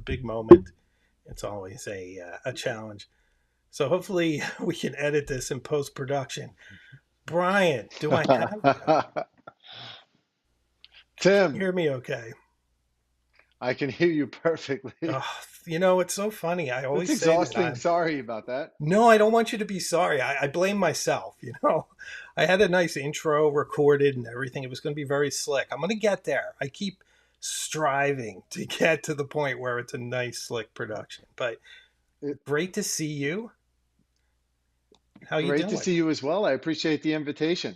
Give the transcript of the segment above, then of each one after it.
big moment. It's always a challenge. So hopefully we can edit this in post production. Brian, do I have you? Can you Tim, hear me okay? I can hear you perfectly. Oh, it's so funny. I That's always say that exhausting. I'm. Sorry about that. No, I don't want you to be sorry. I blame myself. I had a nice intro recorded and everything. It was going to be very slick. I'm going to get there. I keep striving to get to the point where it's a nice, slick production. But It, great to see you. How you Great to doing? see you as well. I appreciate the invitation.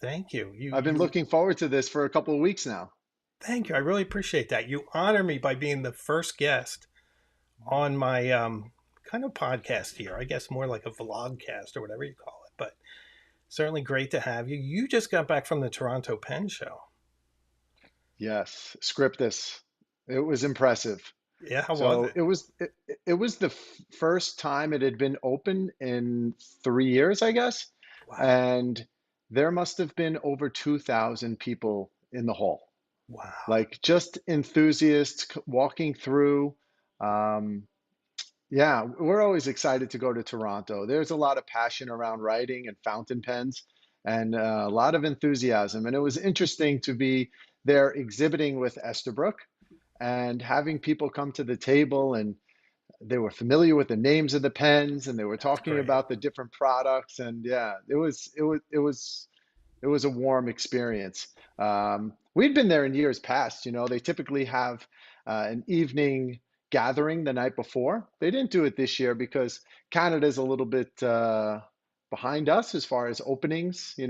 Thank you. You I've been you looking forward to this for a couple of weeks now. thank you. I really appreciate that. You honor me by being the first guest on my kind of podcast here. I guess more like a vlogcast or whatever you call it. But certainly great to have you. You just got back from the Toronto Pen Show. Yes, script this. It was impressive. Yeah, how was So it? it was the first time it had been open in 3 years, I guess, Wow. and there must have been over 2,000 people in the hall. Wow. Like just enthusiasts walking through. Um, yeah, we're always excited to go to Toronto. There's a lot of passion around writing and fountain pens and a lot of enthusiasm. And it was interesting to be there exhibiting with Esterbrook and having people come to the table and they were familiar with the names of the pens and they were That's talking great. about the different products. And yeah, it was a warm experience. We'd been there in years past. They typically have an evening gathering the night before. They didn't do it this year because Canada's a little bit behind us as far as openings, where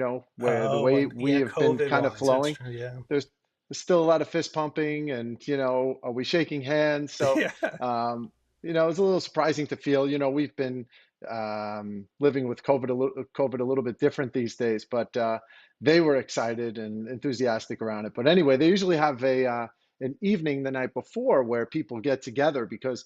the Oh, way and we yeah, have been COVID kind of wise, that's flowing. true. Yeah. There's still a lot of fist pumping and, are we shaking hands? So, Yeah. um, it's a little surprising to feel, we've been living with COVID a little bit different these days, but they were excited and enthusiastic around it. But anyway, they usually have an evening the night before where people get together because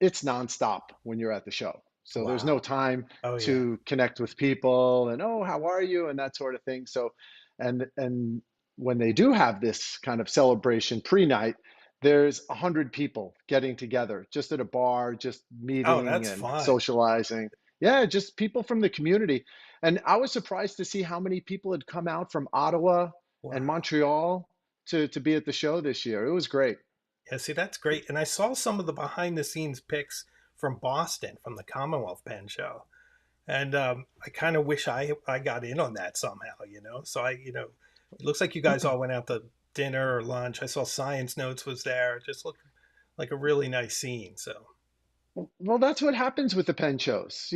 it's nonstop when you're at the show. So there's no Wow. time Oh, yeah. to connect with people and oh, how are you and that sort of thing. So and when they do have this kind of celebration pre-night, there's 100 people getting together just at a bar, just Oh, meeting that's and fun. socializing. Yeah, just people from the community. And I was surprised to see how many people had come out from Ottawa and Wow. Montreal to be at the show this year. It was great. Yeah, see, that's great. And I saw some of the behind the scenes pics from Boston from the Commonwealth Pen Show. And I kind of wish I got in on that somehow. So it looks like you guys all went out to dinner or lunch. I saw Science Notes was there. It just looked like a really nice scene. So, Well, that's what happens with the pen shows.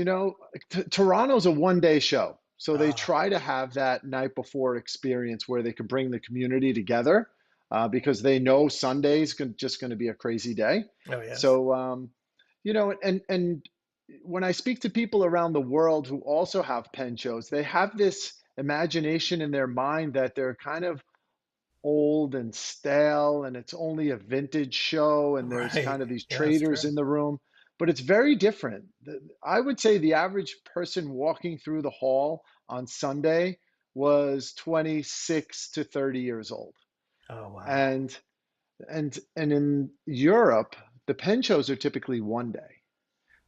Toronto's a 1 day show. So they ah, try to have that night before experience where they could bring the community together because they know Sunday's just going to be a crazy day. oh, yes. So, and when I speak to people around the world who also have pen shows, they have this imagination in their mind that they're kind of old and stale and it's only a vintage show and there's Right. kind of these Yeah, that's traders true. in the room, but it's very different. I would say the average person walking through the hall on Sunday was 26 to 30 years old. Oh, wow. And in Europe, the pen shows are typically 1 day,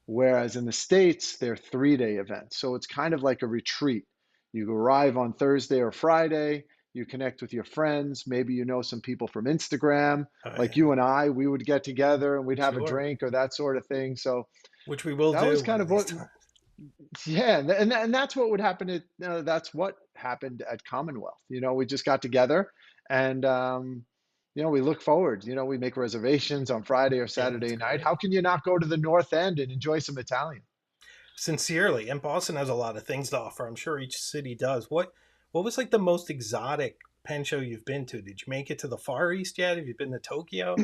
whereas in the States, they're 3 day events. So it's kind of like a retreat. You arrive on Thursday or Friday, you connect with your friends. Maybe you know some people from Instagram, Oh, like yeah. you and I, we would get together and we'd have a Sure. drink or that sort of thing. So Which we will that was do kind one of of these what, times. yeah. And that's what would happen at, that's what happened at Commonwealth. We just got together and, we look forward, we make reservations on Friday or Yeah, that's Saturday night. great. How can you not go to the North End and enjoy some Italian? Sincerely, and Boston has a lot of things to offer. I'm sure each city does. What was like the most exotic pen show you've been to? Did you make it to the Far East yet? Have you been to Tokyo?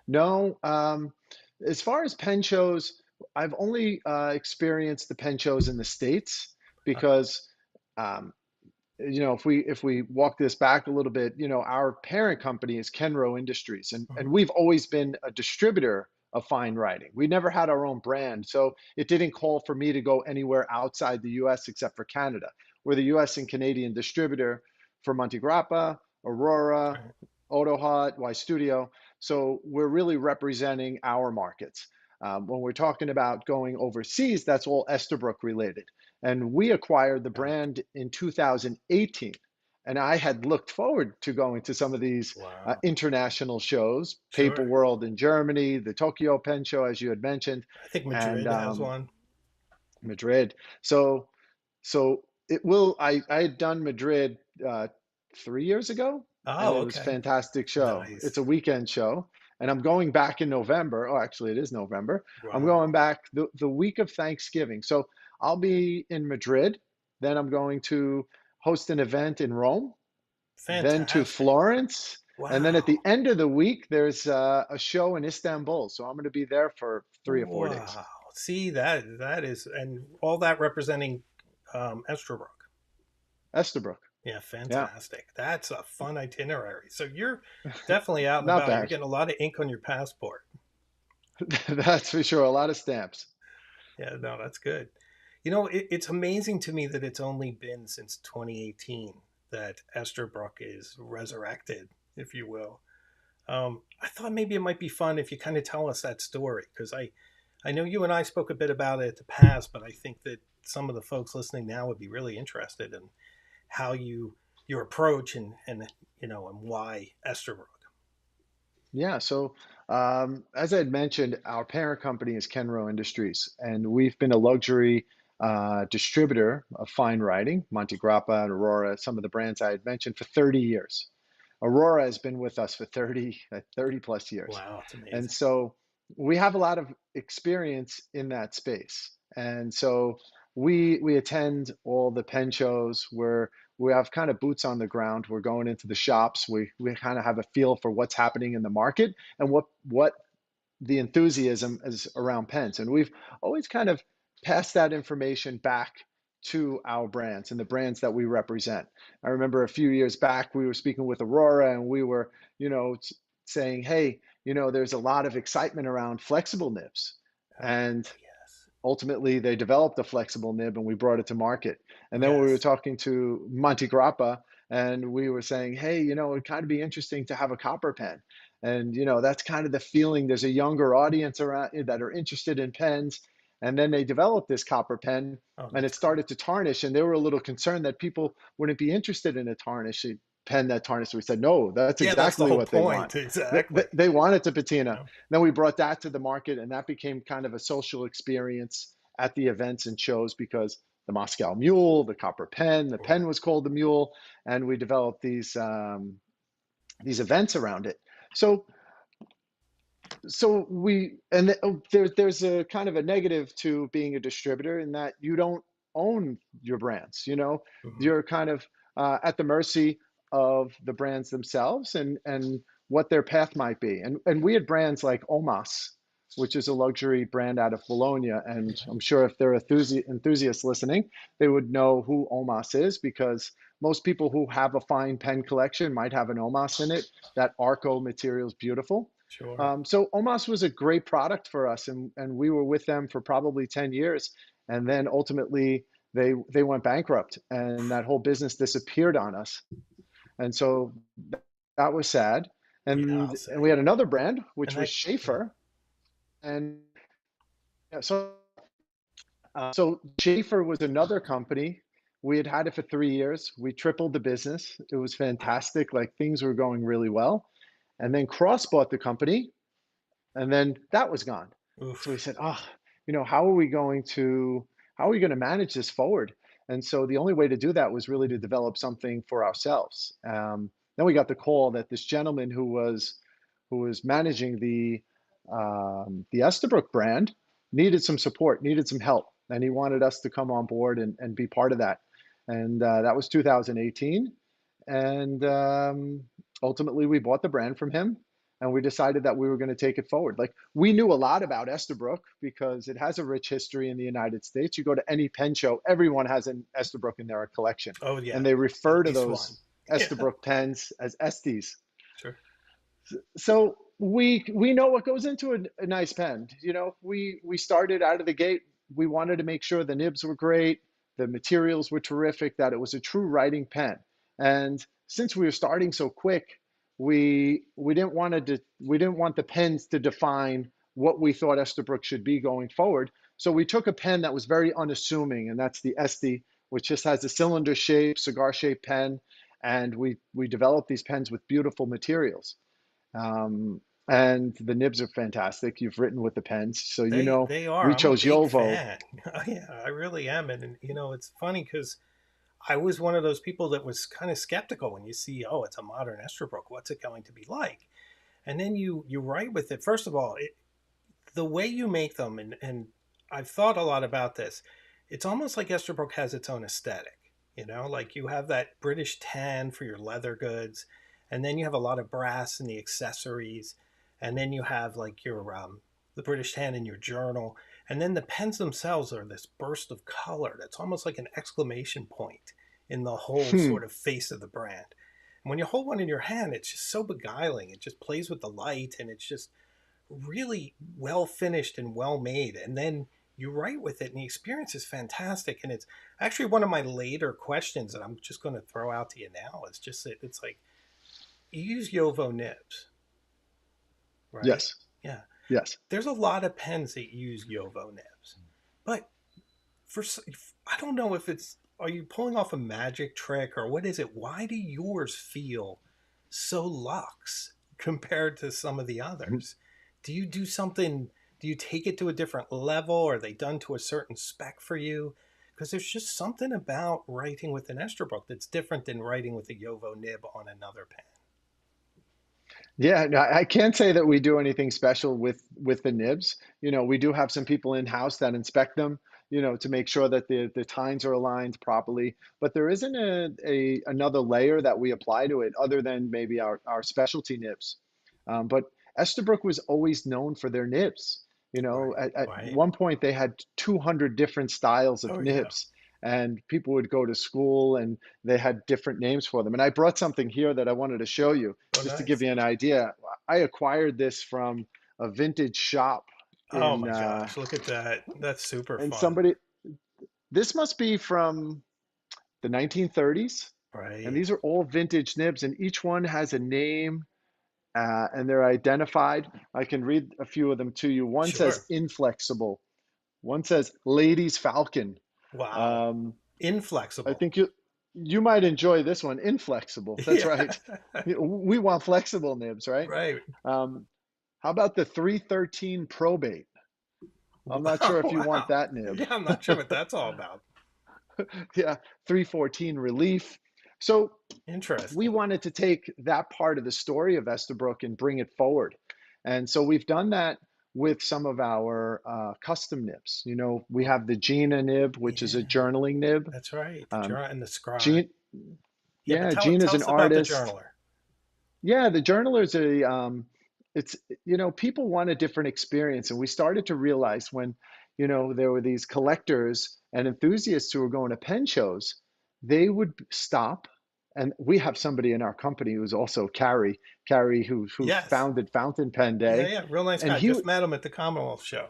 No, as far as pen shows, I've only experienced the pen shows in the States because, um, if we walk this back a little bit, our parent company is Kenro Industries, and Mhm. we've always been a distributor of fine writing. We never had our own brand, so it didn't call for me to go anywhere outside the U.S. except for Canada. We're the U.S. and Canadian distributor for Monte Grappa, Aurora, Right. Otohot, Y Studio. So we're really representing our markets. When we're talking about going overseas, that's all Esterbrook related. And we acquired the Gotcha. brand in 2018. And I had looked forward to going to some of these Wow. international shows, Paper Sure. World in Germany, the Tokyo Pen Show, as you had mentioned, I think and Madrid has one. Madrid. So so it will. I had done Madrid 3 years ago, and Oh, it was a okay. fantastic show. Nice. It's a weekend show, and I'm going back in November. Oh, actually, it is November. I'm Wow. going back the week of Thanksgiving. So I'll be in Madrid. Then I'm going to host an event in Rome, then to Fantastic. Florence, and then at the Wow. end of the week, there's a show in Istanbul. So I'm going to be there for 3 or 4 days. Wow. See that is, and all that representing Esterbrook. Esterbrook. Yeah, Yeah, fantastic. That's a fun itinerary. So you're definitely out and not about. You're bad. getting a lot of ink on your passport. That's for sure. A lot of stamps. Yeah, no, that's good. It's amazing to me that it's only been since 2018 that Esterbrook is resurrected, if you will. I thought maybe it might be fun if you kind of tell us that story because I know you and I spoke a bit about it at the past, but I think that some of the folks listening now would be really interested in how your approach and why Esterbrook. Yeah. So, as I had mentioned, our parent company is Kenro Industries, and we've been a luxury distributor of fine writing, Monte Grappa and Aurora, some of the brands I had mentioned, for 30 years. Aurora has been with us for 30 plus years. Wow, it's And amazing. so we have a lot of experience in that space. And so we attend all the pen shows where we have kind of boots on the ground. We're going into the shops. We kind of have a feel for what's happening in the market and what the enthusiasm is around pens. And we've always kind of passed that information back to our brands and the brands that we represent. I remember a few years back, we were speaking with Aurora and we were, saying, hey, there's a lot of excitement around flexible nibs. Oh, And yes. ultimately they developed a flexible nib and we brought it to market. And then we were Yes. talking to Monte Grappa and we were saying, hey, it'd kind of be interesting to have a copper pen. And that's kind of the feeling. There's a younger audience around that are interested in pens. And then they developed this copper pen Oh, and that's it cool. started to tarnish. And they were a little concerned that people wouldn't be interested in a tarnish pen that tarnished. We said, no, that's Yeah, that's the exactly whole what they want. point. Exactly. They want it to patina. Yeah. Then we brought that to the market, and that became kind of a social experience at the events and shows because the Moscow Mule, the Copper Pen, the pen Right. was called the Mule, and we developed these events around it. So there's a kind of a negative to being a distributor in that you don't own your brands. Hmm. You're kind of at the mercy of the brands themselves and what their path might be. And we had brands like Omas, which is a luxury brand out of Bologna, and Yeah. I'm sure if they're enthusiasts listening, they would know who Omas is because most people who have a fine pen collection might have an Omas in it. That Arco material is beautiful. Sure. So Omas was a great product for us, and we were with them for probably 10 years. And then ultimately they went bankrupt and that whole business disappeared on us. And so that was sad. Yeah, And, I'll say. and we had another brand, And which was that, yeah. Schaefer. And yeah, so Schaefer was another company. We had had it for 3 years. We tripled the business. It was Wow. fantastic. Like things were going really well. And then Cross bought the company and then that was gone. So we Oof. said, "Oh, how are we going to manage this forward?" And so the only way to do that was really to develop something for ourselves. Then we got the call that this gentleman who was managing the Esterbrook brand needed some support, needed some help, and he wanted us to come on board and be part of that. And that was 2018. And ultimately, we bought the brand from him and we decided that we were going to take it forward. Like we knew a lot about Esterbrook because it has a rich history in the United States. You go to any pen show, everyone has an Esterbrook in their collection, Oh, yeah. and they At refer to least one. those Yeah. Esterbrook pens as Estes. Sure. So we know what goes into a nice pen. We started out of the gate. We wanted to make sure the nibs were great, the materials were terrific, that it was a true writing pen. And since we were starting so quick, we didn't want the pens to define what we thought Esterbrook should be going forward. So we took a pen that was very unassuming, and that's the Esty, which just has a cylinder shape, cigar shaped pen, and we developed these pens with beautiful materials. And the nibs are fantastic. You've written with the pens, so you know They are. we I'm a chose big Yovo. fan. Yeah, I really am. And it's funny because I was one of those people that was kind of skeptical when you see, oh, it's a modern Esterbrook. What's it going to be like? And then you write with it. First of all, the way you make them, and I've thought a lot about this. It's almost like Esterbrook has its own aesthetic. Like you have that British tan for your leather goods, and then you have a lot of brass in the accessories, and then you have like your the British tan in your journal, and then the pens themselves are this burst of color that's almost like an exclamation point in the whole Hmm. sort of face of the brand. And when you hold one in your hand, it's just so beguiling. It just plays with the light, and it's just really well finished and well made. And then you write with it, and the experience is fantastic. And it's actually one of my later questions that I'm just going to throw out to you now. Is just that it's like you use Yovo nibs, right? Yes, Yeah. yes. There's a lot of pens that use Yovo nibs, but for I don't know if it's, are you pulling off a magic trick or what is it? Why do yours feel so luxe compared to some of the others? Do you do something? Do you take it to a different level? Are they done to a certain spec for you? Because there's just something about writing with an Esterbrook that's different than writing with a Yovo nib on another pen. Yeah, no, I can't say that we do anything special with the nibs. You know, we do have some people in house that inspect them, you know, to make sure that the tines are aligned properly. But there isn't a another layer that we apply to it other than maybe our specialty nibs. But Estabrook was always known for their nibs. You know, Right. at Right. one point they had 200 different styles of Oh yeah. nibs, and people would go to school and they had different names for them. And I brought something here that I wanted to show you Oh just to give nice. you an idea. I acquired this from a vintage shop Oh in my gosh. Look at that. That's super and fun. somebody this must be from the 1930s, and Right. these are all vintage nibs, and each one has a name, and they're identified. I can read a few of them to you. One says Sure. inflexible, one says ladies falcon. Wow. um, I Inflexible. think you might enjoy this one, inflexible. That's Yeah. right. We want flexible nibs, right? Right. um, How about the 313 probate? I'm not Wow. sure if you want Wow. that nib. Yeah, I'm not sure what that's all about. Yeah, 314 relief. So we Interesting. wanted to take that part of the story of Estabrook and bring it forward. And so we've done that with some of our custom nibs. You know, we have the Gina nib, which is a Yeah, journaling nib. that's right. The Um, journal and the scribe. Gina, Yeah, but yeah, tell Gina's an us about the artist. journaler. Yeah, the journaler's it's, you know, people want a different experience. And we started to realize when, you know, there were these collectors and enthusiasts who were going to pen shows, they would stop. And we have somebody in our company who's also Carrie, who Yes. founded Fountain Pen Yeah, Day. yeah. Real nice And guy. Just met him at the Commonwealth show.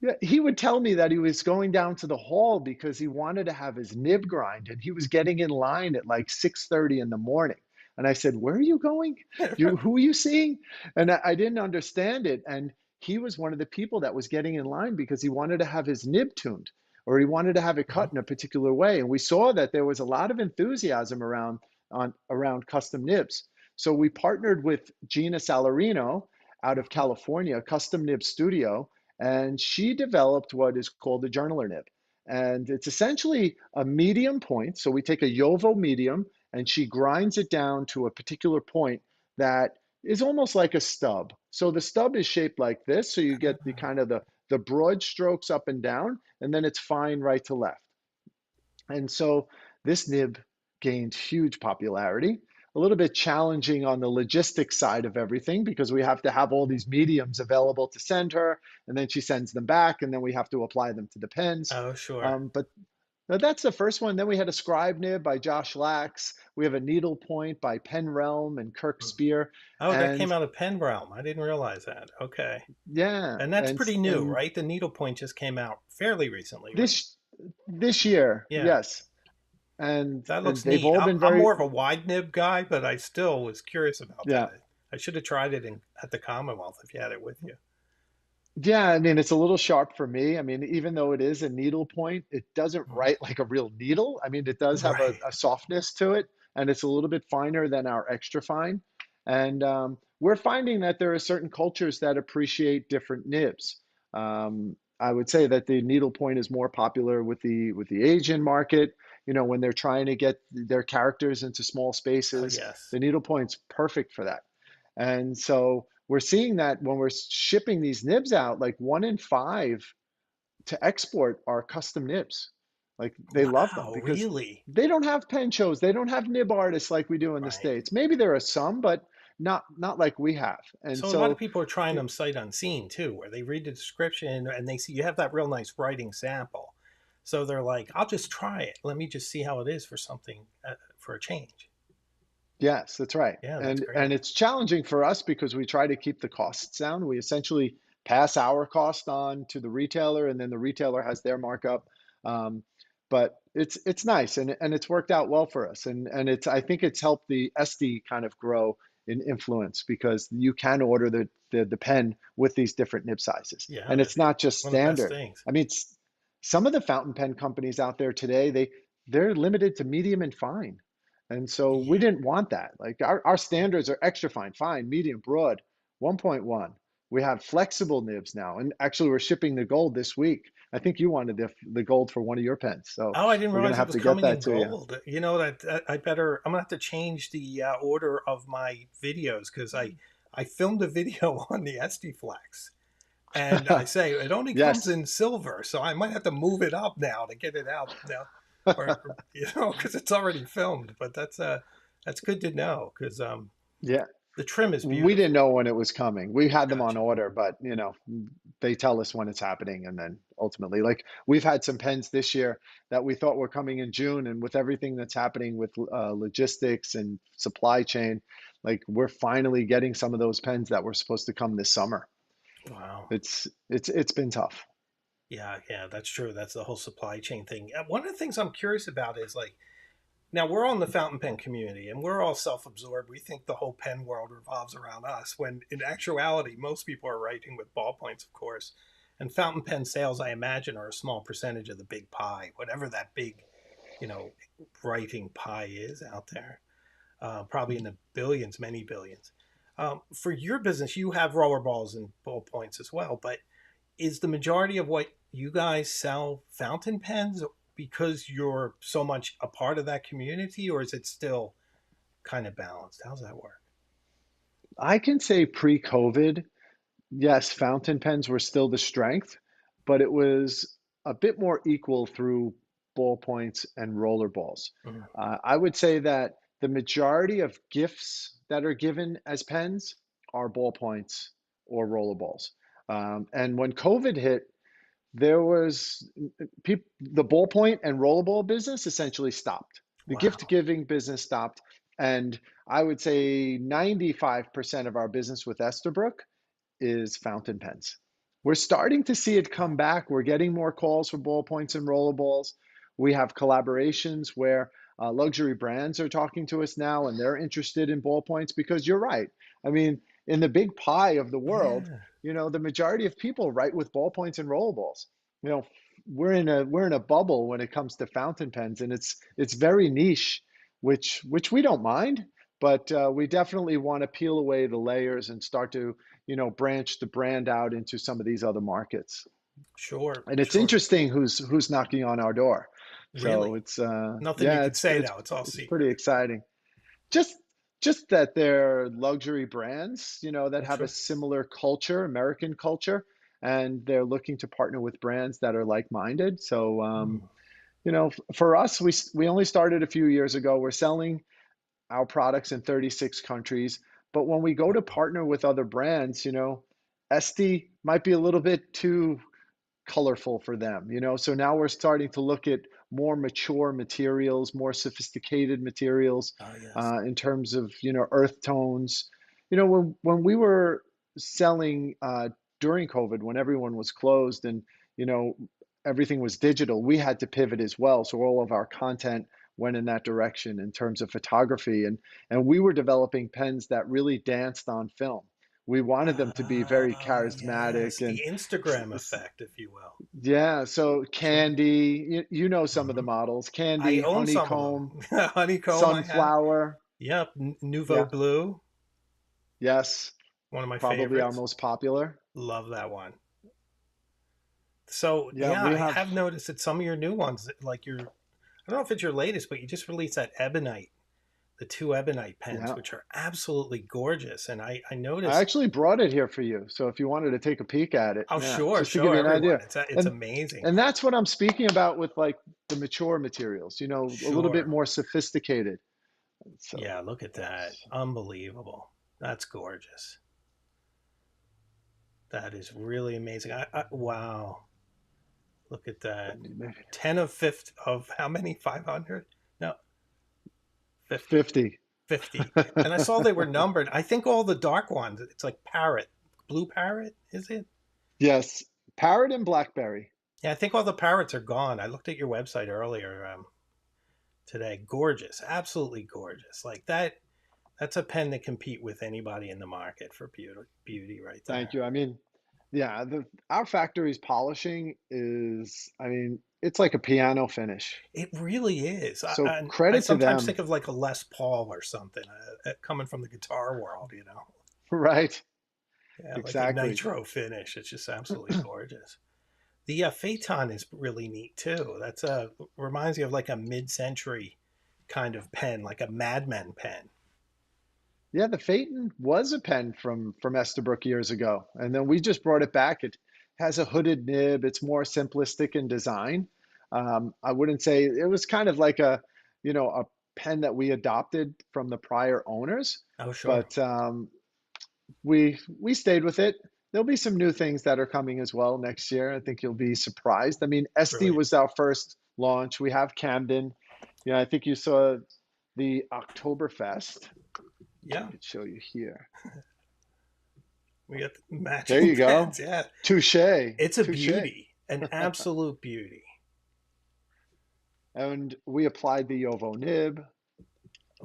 yeah, he would tell me that he was going down to the hall because he wanted to have his nib grind, and he was getting in line at like 6:30 in the morning. And I said, "Where are you going? Who are you seeing?" And I didn't understand it. And he was one of the people that was getting in line because he wanted to have his nib tuned, or he wanted to have it Mhm. cut in a particular way. And we saw that there was a lot of enthusiasm around custom nibs. So we partnered with Gina Salarino out of California, Custom Nib Studio, and she developed what is called the journaler nib. And it's essentially a medium point. So we take a Yovo medium and she grinds it down to a particular point that is almost like a stub. So the stub is shaped like this. So you get the kind of the broad strokes up and down, and then it's fine right to left. And so this nib gained huge popularity, a little bit challenging on the logistics side of everything because we have to have all these mediums available to send her, and then she sends them back, and then we have to apply them to the pens. Oh, sure. But that's the first one. Then we had a scribe nib by Josh Lax. We have a needle point by Pen Realm and Kirk Mhm. Spear. Oh, that came And out of Pen Realm. I didn't realize that. Okay. yeah, And that's pretty new, and right? The needlepoint just came out fairly recently, right? this this year, Yeah. yes. That and looks they've neat. all I'm been I'm very, more of a wide nib guy, but I still was curious about that. yeah. I should have tried it at the Commonwealth if you had it with you. Yeah, I mean, it's a little sharp for me. I mean, even though it is a needle point, it doesn't Mm. write like a real needle. I mean, it does have Right. a softness to it, and it's a little bit finer than our extra fine. And we're finding that there are certain cultures that appreciate different nibs. I would say that the needle point is more popular with the Asian market. You know, when they're trying to get their characters into small Oh spaces, yes. the needle point's perfect for that. And so we're seeing that when we're shipping these nibs out, like 1 in 5 to export are custom nibs. Like they love them Wow, because really? they don't have pen shows, they don't have nib artists like we do in the Right. States. Maybe there are some, but not like we have. And So a lot of so, people are trying them sight unseen too, where they read the description and they see you have that real nice writing sample. So they're like, "I'll just try it. Let me just see how it is for something for a change." yes, that's right. Yeah, that's And great. it's challenging for us because we try to keep the costs down. We essentially pass our cost on to the retailer, and then the retailer has their markup. Um, but it's nice, and it's worked out well for us. And it's, I think it's helped the SD kind of grow in influence because you can order the pen with these different nib sizes, Yeah, and it's that's not just one of the best standard. things. I mean, some of the fountain pen companies out there today, they're limited to medium and fine. And so we Yeah. didn't want that. Like our standards are extra fine, fine, medium, broad, 1.1. We have flexible nibs now. And actually, we're shipping the gold this week. I think you wanted the gold for one of your pens. So Oh, I didn't we're going to realize it have was to get coming that in to you. gold. You know that I better. I'm gonna have to change the order of my videos because I filmed a video on the SD Flex, and I say it only comes Yes. in silver, so I might have to move it up now to get it out now, or you know, because it's already filmed. But that's good to know because Yeah. the trim is We didn't beautiful. know when it was coming. We had them on Gotcha. order, but they tell us when it's happening, and then ultimately, like we've had some pens this year that we thought were coming in June, and with everything that's happening with logistics and supply chain, like we're finally getting some of those pens that were supposed to come this summer. Wow. It's been tough. Yeah, yeah, that's true. That's the whole supply chain thing. One of the things I'm curious about is like now we're on the fountain pen community and we're all self-absorbed. We think the whole pen world revolves around us when in actuality most people are writing with ballpoints, of course. And fountain pen sales, I imagine, are a small percentage of the big pie, whatever that big, you know, writing pie is out there. Probably in the billions, many billions. For your business, you have roller balls and ballpoints as well, but is the majority of what you guys sell fountain pens because you're so much a part of that community, or is it still kind of balanced? How's that work? I can say pre-COVID, yes, fountain pens were still the strength, but it was a bit more equal through ballpoints and roller balls. Mm. I would say that the majority of gifts that are given as pens are ballpoints or roller balls. And when COVID hit, there was the ballpoint and rollerball business essentially stopped. The gift Wow. giving business stopped, and I would say 95% of our business with Esterbrook is fountain pens. We're starting to see it come Wow. back. We're getting more calls for ballpoints and rollerballs. We have collaborations where luxury brands are talking to us now and they're interested in ballpoints because you're right. I mean, in the big pie of the world, Yeah. the majority of people write with ballpoints and rollaballs. You know, we're in a bubble when it comes to fountain pens, and it's very niche, which we don't mind, but we definitely want to peel away the layers and start to branch the brand out into some of these other markets. Sure. And it's Sure. interesting who's knocking on our door. So Really? it's Nothing you yeah, could it's say it's now. It's all it's pretty secret. exciting. Just just that they're luxury brands, that Oh, have a sure. similar culture, American culture, and they're looking to partner with brands that are like-minded. So Mm. for us, we only started a few years ago. We're selling our products in 36 countries. But when we go to Wow. partner with other brands, SD might be a little bit too colorful for them, So now we're starting to look at more mature materials, more sophisticated materials Oh, yes. in terms of, earth tones. When we were selling during COVID, when everyone was closed and, you know, everything was digital, we had to pivot as well. So all of our content went in that direction in terms of photography, and we were developing pens that really danced on film. We wanted them to be very Ah, charismatic yes, and the Instagram effect, if you will. yeah, so Sure. Candy, you know some of the Hmm. models, I Candy, own some of them. Honeycomb, Honeycomb, I have. Sunflower. Yep, Nouveau Yeah, Blue, yes, one of my probably our favorites. most popular. Love that one. So Yeah, yeah, we I have, have noticed that some of your new ones, like your, I don't know if it's your latest, but you just released that ebonite, the two ebonite pens, yeah. which are absolutely gorgeous. And I I noticed, actually brought it here for you. So if you wanted to take a peek at it, oh yeah, sure, just to give show you an everyone. idea. It's And amazing. and that's what I'm speaking about with like the mature materials, a little bit Sure. more sophisticated. So, Yeah, look at that. yes. Unbelievable. That's gorgeous. That is really amazing. Wow. Look at Let that. me make 10 of 50 of how many? 500? No, 50. 50. 50. And I saw they were numbered. I think all the dark ones, it's like parrot, blue parrot, is it? Yes, Parrot and Blackberry. Yeah, I think all the parrots are gone. I looked at your website earlier today. Gorgeous, absolutely gorgeous. Like that, that's a pen that compete with anybody in the market for beauty right Thank there. you. I mean, yeah, our factory's polishing is, I mean, it's like a piano finish. It really is. So I credit to sometimes them, think of like a Les Paul or something, coming from the guitar world, right? Yeah, like a Exactly. nitro finish. It's just absolutely gorgeous. The Phaeton is really neat too. That's a reminds me of like a mid-century kind of pen, like a Madman pen. Yeah, the Phaeton was a pen from Esterbrook years ago, and then we just brought it back. It has a hooded nib. It's more simplistic in design. I wouldn't say it was kind of like a pen that we adopted from the prior owners, Oh, sure, but we stayed with it. There'll be some new things that are coming as well next year. I think you'll be surprised. I mean, SD brilliant. was our first launch. We have Camden. I think you saw the Oktoberfest. I Yeah, could show you here. we got There matching you pens. go. Yeah, Touche. it's a Touche. beauty, an absolute beauty. And we applied the Yovo nib.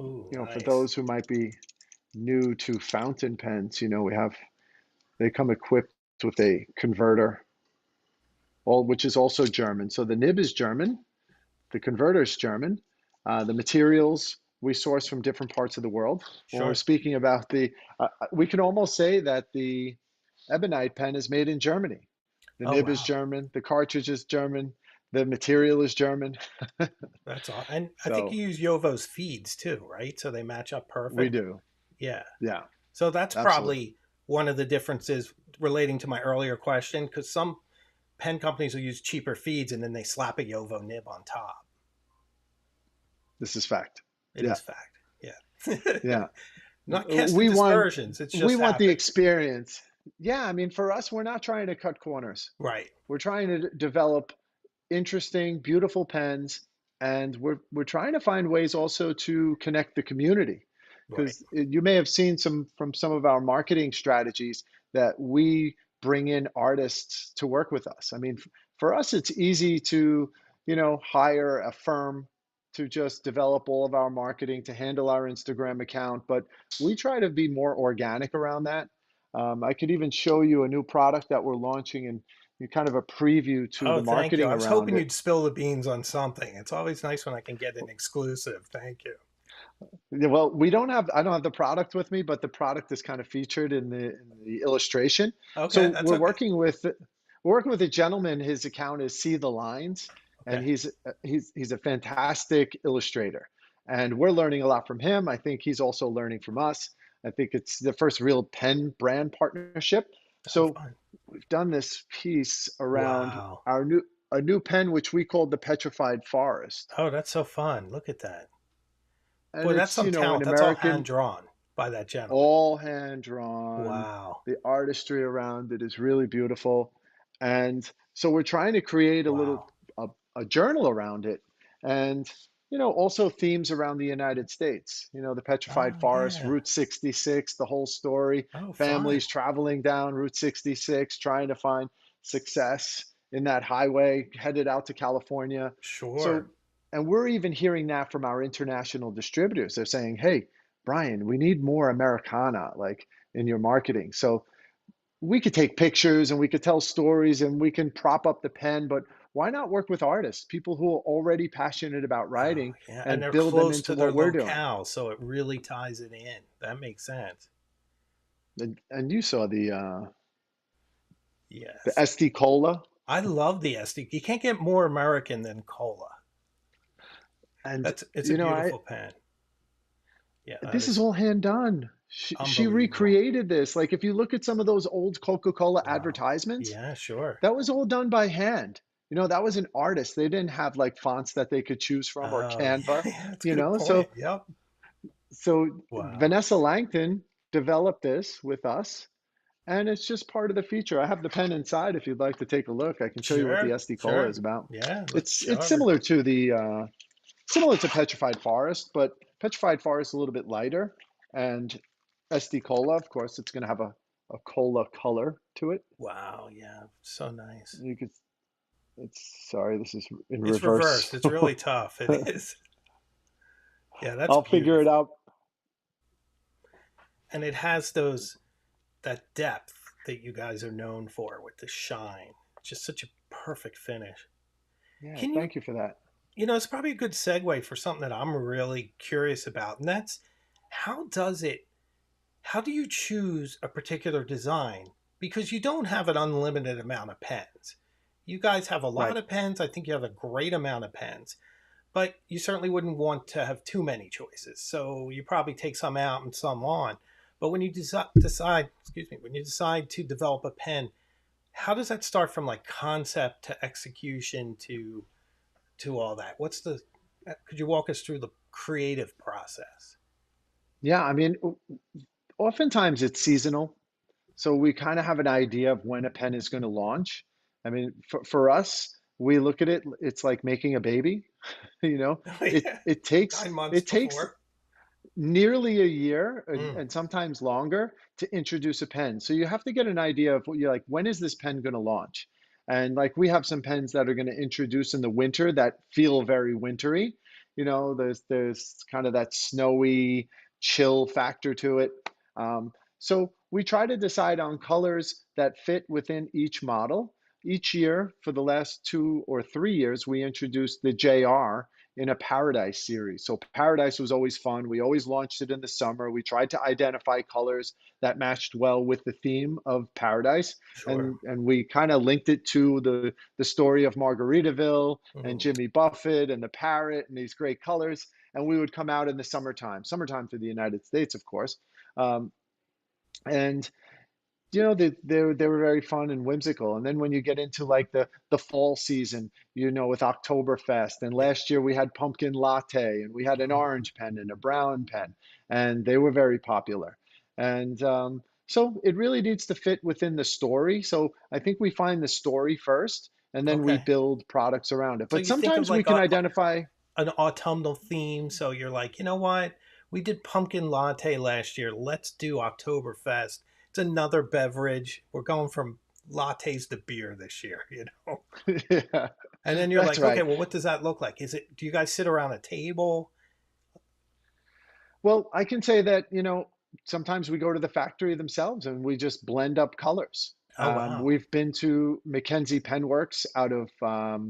Ooh, For nice. those who might be new to fountain pens, they come equipped with a converter, all which is also German. So the nib is German, the converter is German. The materials we source from different parts of the world. When we're Sure. speaking about we can almost say that the Ebonite pen is made in Germany. The Oh nib is wow, German, the cartridge is German, the material is German. that's all. And I think So you use Yovo's feeds too, right? So they match up we perfect. do. Yeah. Yeah, So that's absolutely. probably one of the differences relating to my earlier question, because some pen companies will use cheaper feeds and then they slap a Yovo nib on top. This is fact. It Yeah, is fact. Yeah. yeah. Not casting We want dispersions. It's we just want the happened. experience. Yeah, I mean, for us, we're not trying to cut corners. Right. We're trying to develop interesting, beautiful pens, and we're trying to find ways also to connect the community. Right. Because you may have seen some of our marketing strategies that we bring in artists to work with us. I mean, for us, it's easy to, hire a firm to just develop all of our marketing, to handle our Instagram account, but we try to be more organic around that. I could even show you a new product that we're launching and kind of a preview to Oh, the thank you. marketing I was around hoping it. you'd spill the beans on something. It's always nice when I can get an exclusive. Thank you. Yeah, well, I don't have the product with me, but the product is kind of featured in the illustration. Okay, So that's okay. we're working with a gentleman. His account is See the Lines, and Okay. he's a fantastic illustrator, and we're learning a lot from him. I think he's also learning from us. I think it's the first real pen brand partnership. Oh, So fun. we've done this piece around Wow. a new pen which we called the Petrified Forest, Oh, that's so fun. Look at that. and Boy, that's it's some an talent. That's all hand American, drawn by that gentleman. all hand drawn. Wow. The artistry around it is really beautiful. And so we're trying to create Wow. a journal around it. And, also themes around the United States, the Petrified Oh, Forest, yeah. Route 66, the whole story, Oh, fun. families traveling down Route 66, trying to find success in that highway headed out to California. So Sure. and we're even hearing that from our international distributors. They're saying, "Hey, Bryan, we need more Americana like in your marketing." So we could take pictures and we could tell stories and we can prop up the pen, but why not work with artists, people who are already passionate about Oh, writing, yeah, and and they're build them close into to their what we're doing? locale, so it really ties it in. That makes sense. And you saw the Yes. SD Cola, I love the SD. You can't get more American than cola. and It's a I beautiful pen. Yeah, that this is is all hand done. She unbelievable. recreated this. Like if you look at some of those old Coca-Cola Wow. advertisements, Yeah, sure. that was all done by hand. That was an artist. They didn't have like fonts that they could choose from or Oh, yeah, Canva, yeah, that's a you good know. point. So Yep. so Wow. Vanessa Langton developed this with us, and it's just part of the feature. I have the pen inside if you'd like to take a look. I can show you what the Sure, SD Cola sure. is about. Yeah, let's show It's similar everybody. to the similar to Petrified Forest, but Petrified Forest is a little bit lighter, and SD Cola, of course, it's going to have a cola color to it. Wow, yeah, so nice. You could, sorry, this is in It's reverse. reversed. It's really tough. It is. Yeah, that's I'll figure it beautiful. out. And it has those that depth that you guys are known for with the shine. Just such a perfect finish. Yeah, Can thank you for that. it's probably a good segue for something that I'm really curious about, and that's how does it how do you choose a particular design? Because you don't have an unlimited amount of pens. You guys have a lot Right. of pens. I think you have a great amount of pens, but you certainly wouldn't want to have too many choices. So you probably take some out and some on. But when you excuse me, when you decide to develop a pen, how does that start from like concept to execution to all that? Could you walk us through the creative process? Yeah, I mean, oftentimes it's seasonal. So we kind of have an idea of when a pen is going to launch. I mean, for us, we look at it, it's like making a baby, you know. Oh It yeah, it takes 9 months it takes before. nearly a year Mm, and sometimes longer to introduce a pen. So you have to get an idea of what you're like, when is this pen going to launch? And like we have some pens that are going to introduce in the winter that feel very wintry. There's kind of that snowy chill factor to it. So we try to decide on colors that fit within each model. Each year, for the last 2 or 3 years, we introduced the JR in a Paradise series. So Paradise was always fun. We always launched it in the summer. We tried to identify colors that matched well with the theme of Paradise, sure. and we kind of linked it to the story of Margaritaville and Mm, Jimmy Buffett and the parrot and these great colors. And we would come out in the summertime for the United States, of course. Um, and they were very fun and whimsical. And then when you get into like the fall season, with Oktoberfest, and yeah. last year we had pumpkin latte, and we had an Mm, orange pen and a brown pen, and they were very popular. And so it really needs to fit within the story. So I think we find the story first, and then we okay. build products around it. So But you think of sometimes we like can identify. an autumnal theme. So you're like, you know what? We did pumpkin latte last year. Let's do Oktoberfest. It's another beverage. We're going from lattes to beer this year, Yeah, And then you're that's like, okay, right. well, what does that look like? Do you guys sit around a table? Well, I can say that, sometimes we go to the factory themselves and we just blend up colors. Oh, wow. We've been to Mackenzie Penworks out of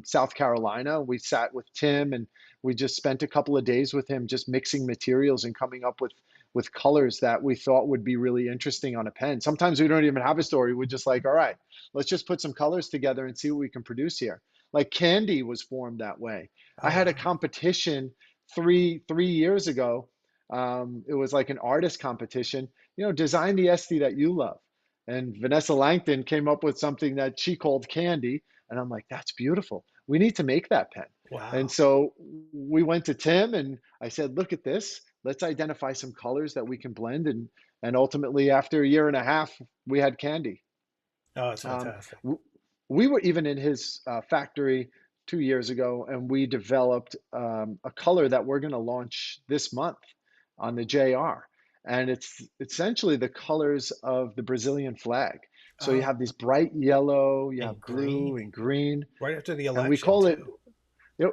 South Carolina. We sat with Tim and we just spent a couple of days with him just mixing materials and coming up with colors that we thought would be really interesting on a pen. Sometimes we don't even have a story. We're just like, all right, let's just put some colors together and see what we can produce here. Like Candy was formed that way. I Oh, had a wow. competition three years ago. It was like an artist competition. Design the Esty that you love. And Vanessa Langton came up with something that she called Candy, and I'm like, that's beautiful. We need to make that pen. And Wow. so we went to Tim, and I said, look at this. Let's identify some colors that we can blend, and ultimately, after a year and a half, we had Candy. Oh, it's Um, fantastic. we were even in his factory 2 years ago, and we developed a color that we're going to launch this month on the JR. And it's essentially the colors of the Brazilian flag. So you Oh, have these bright yellow, you and have blue green and green, right after the and we election, call it too.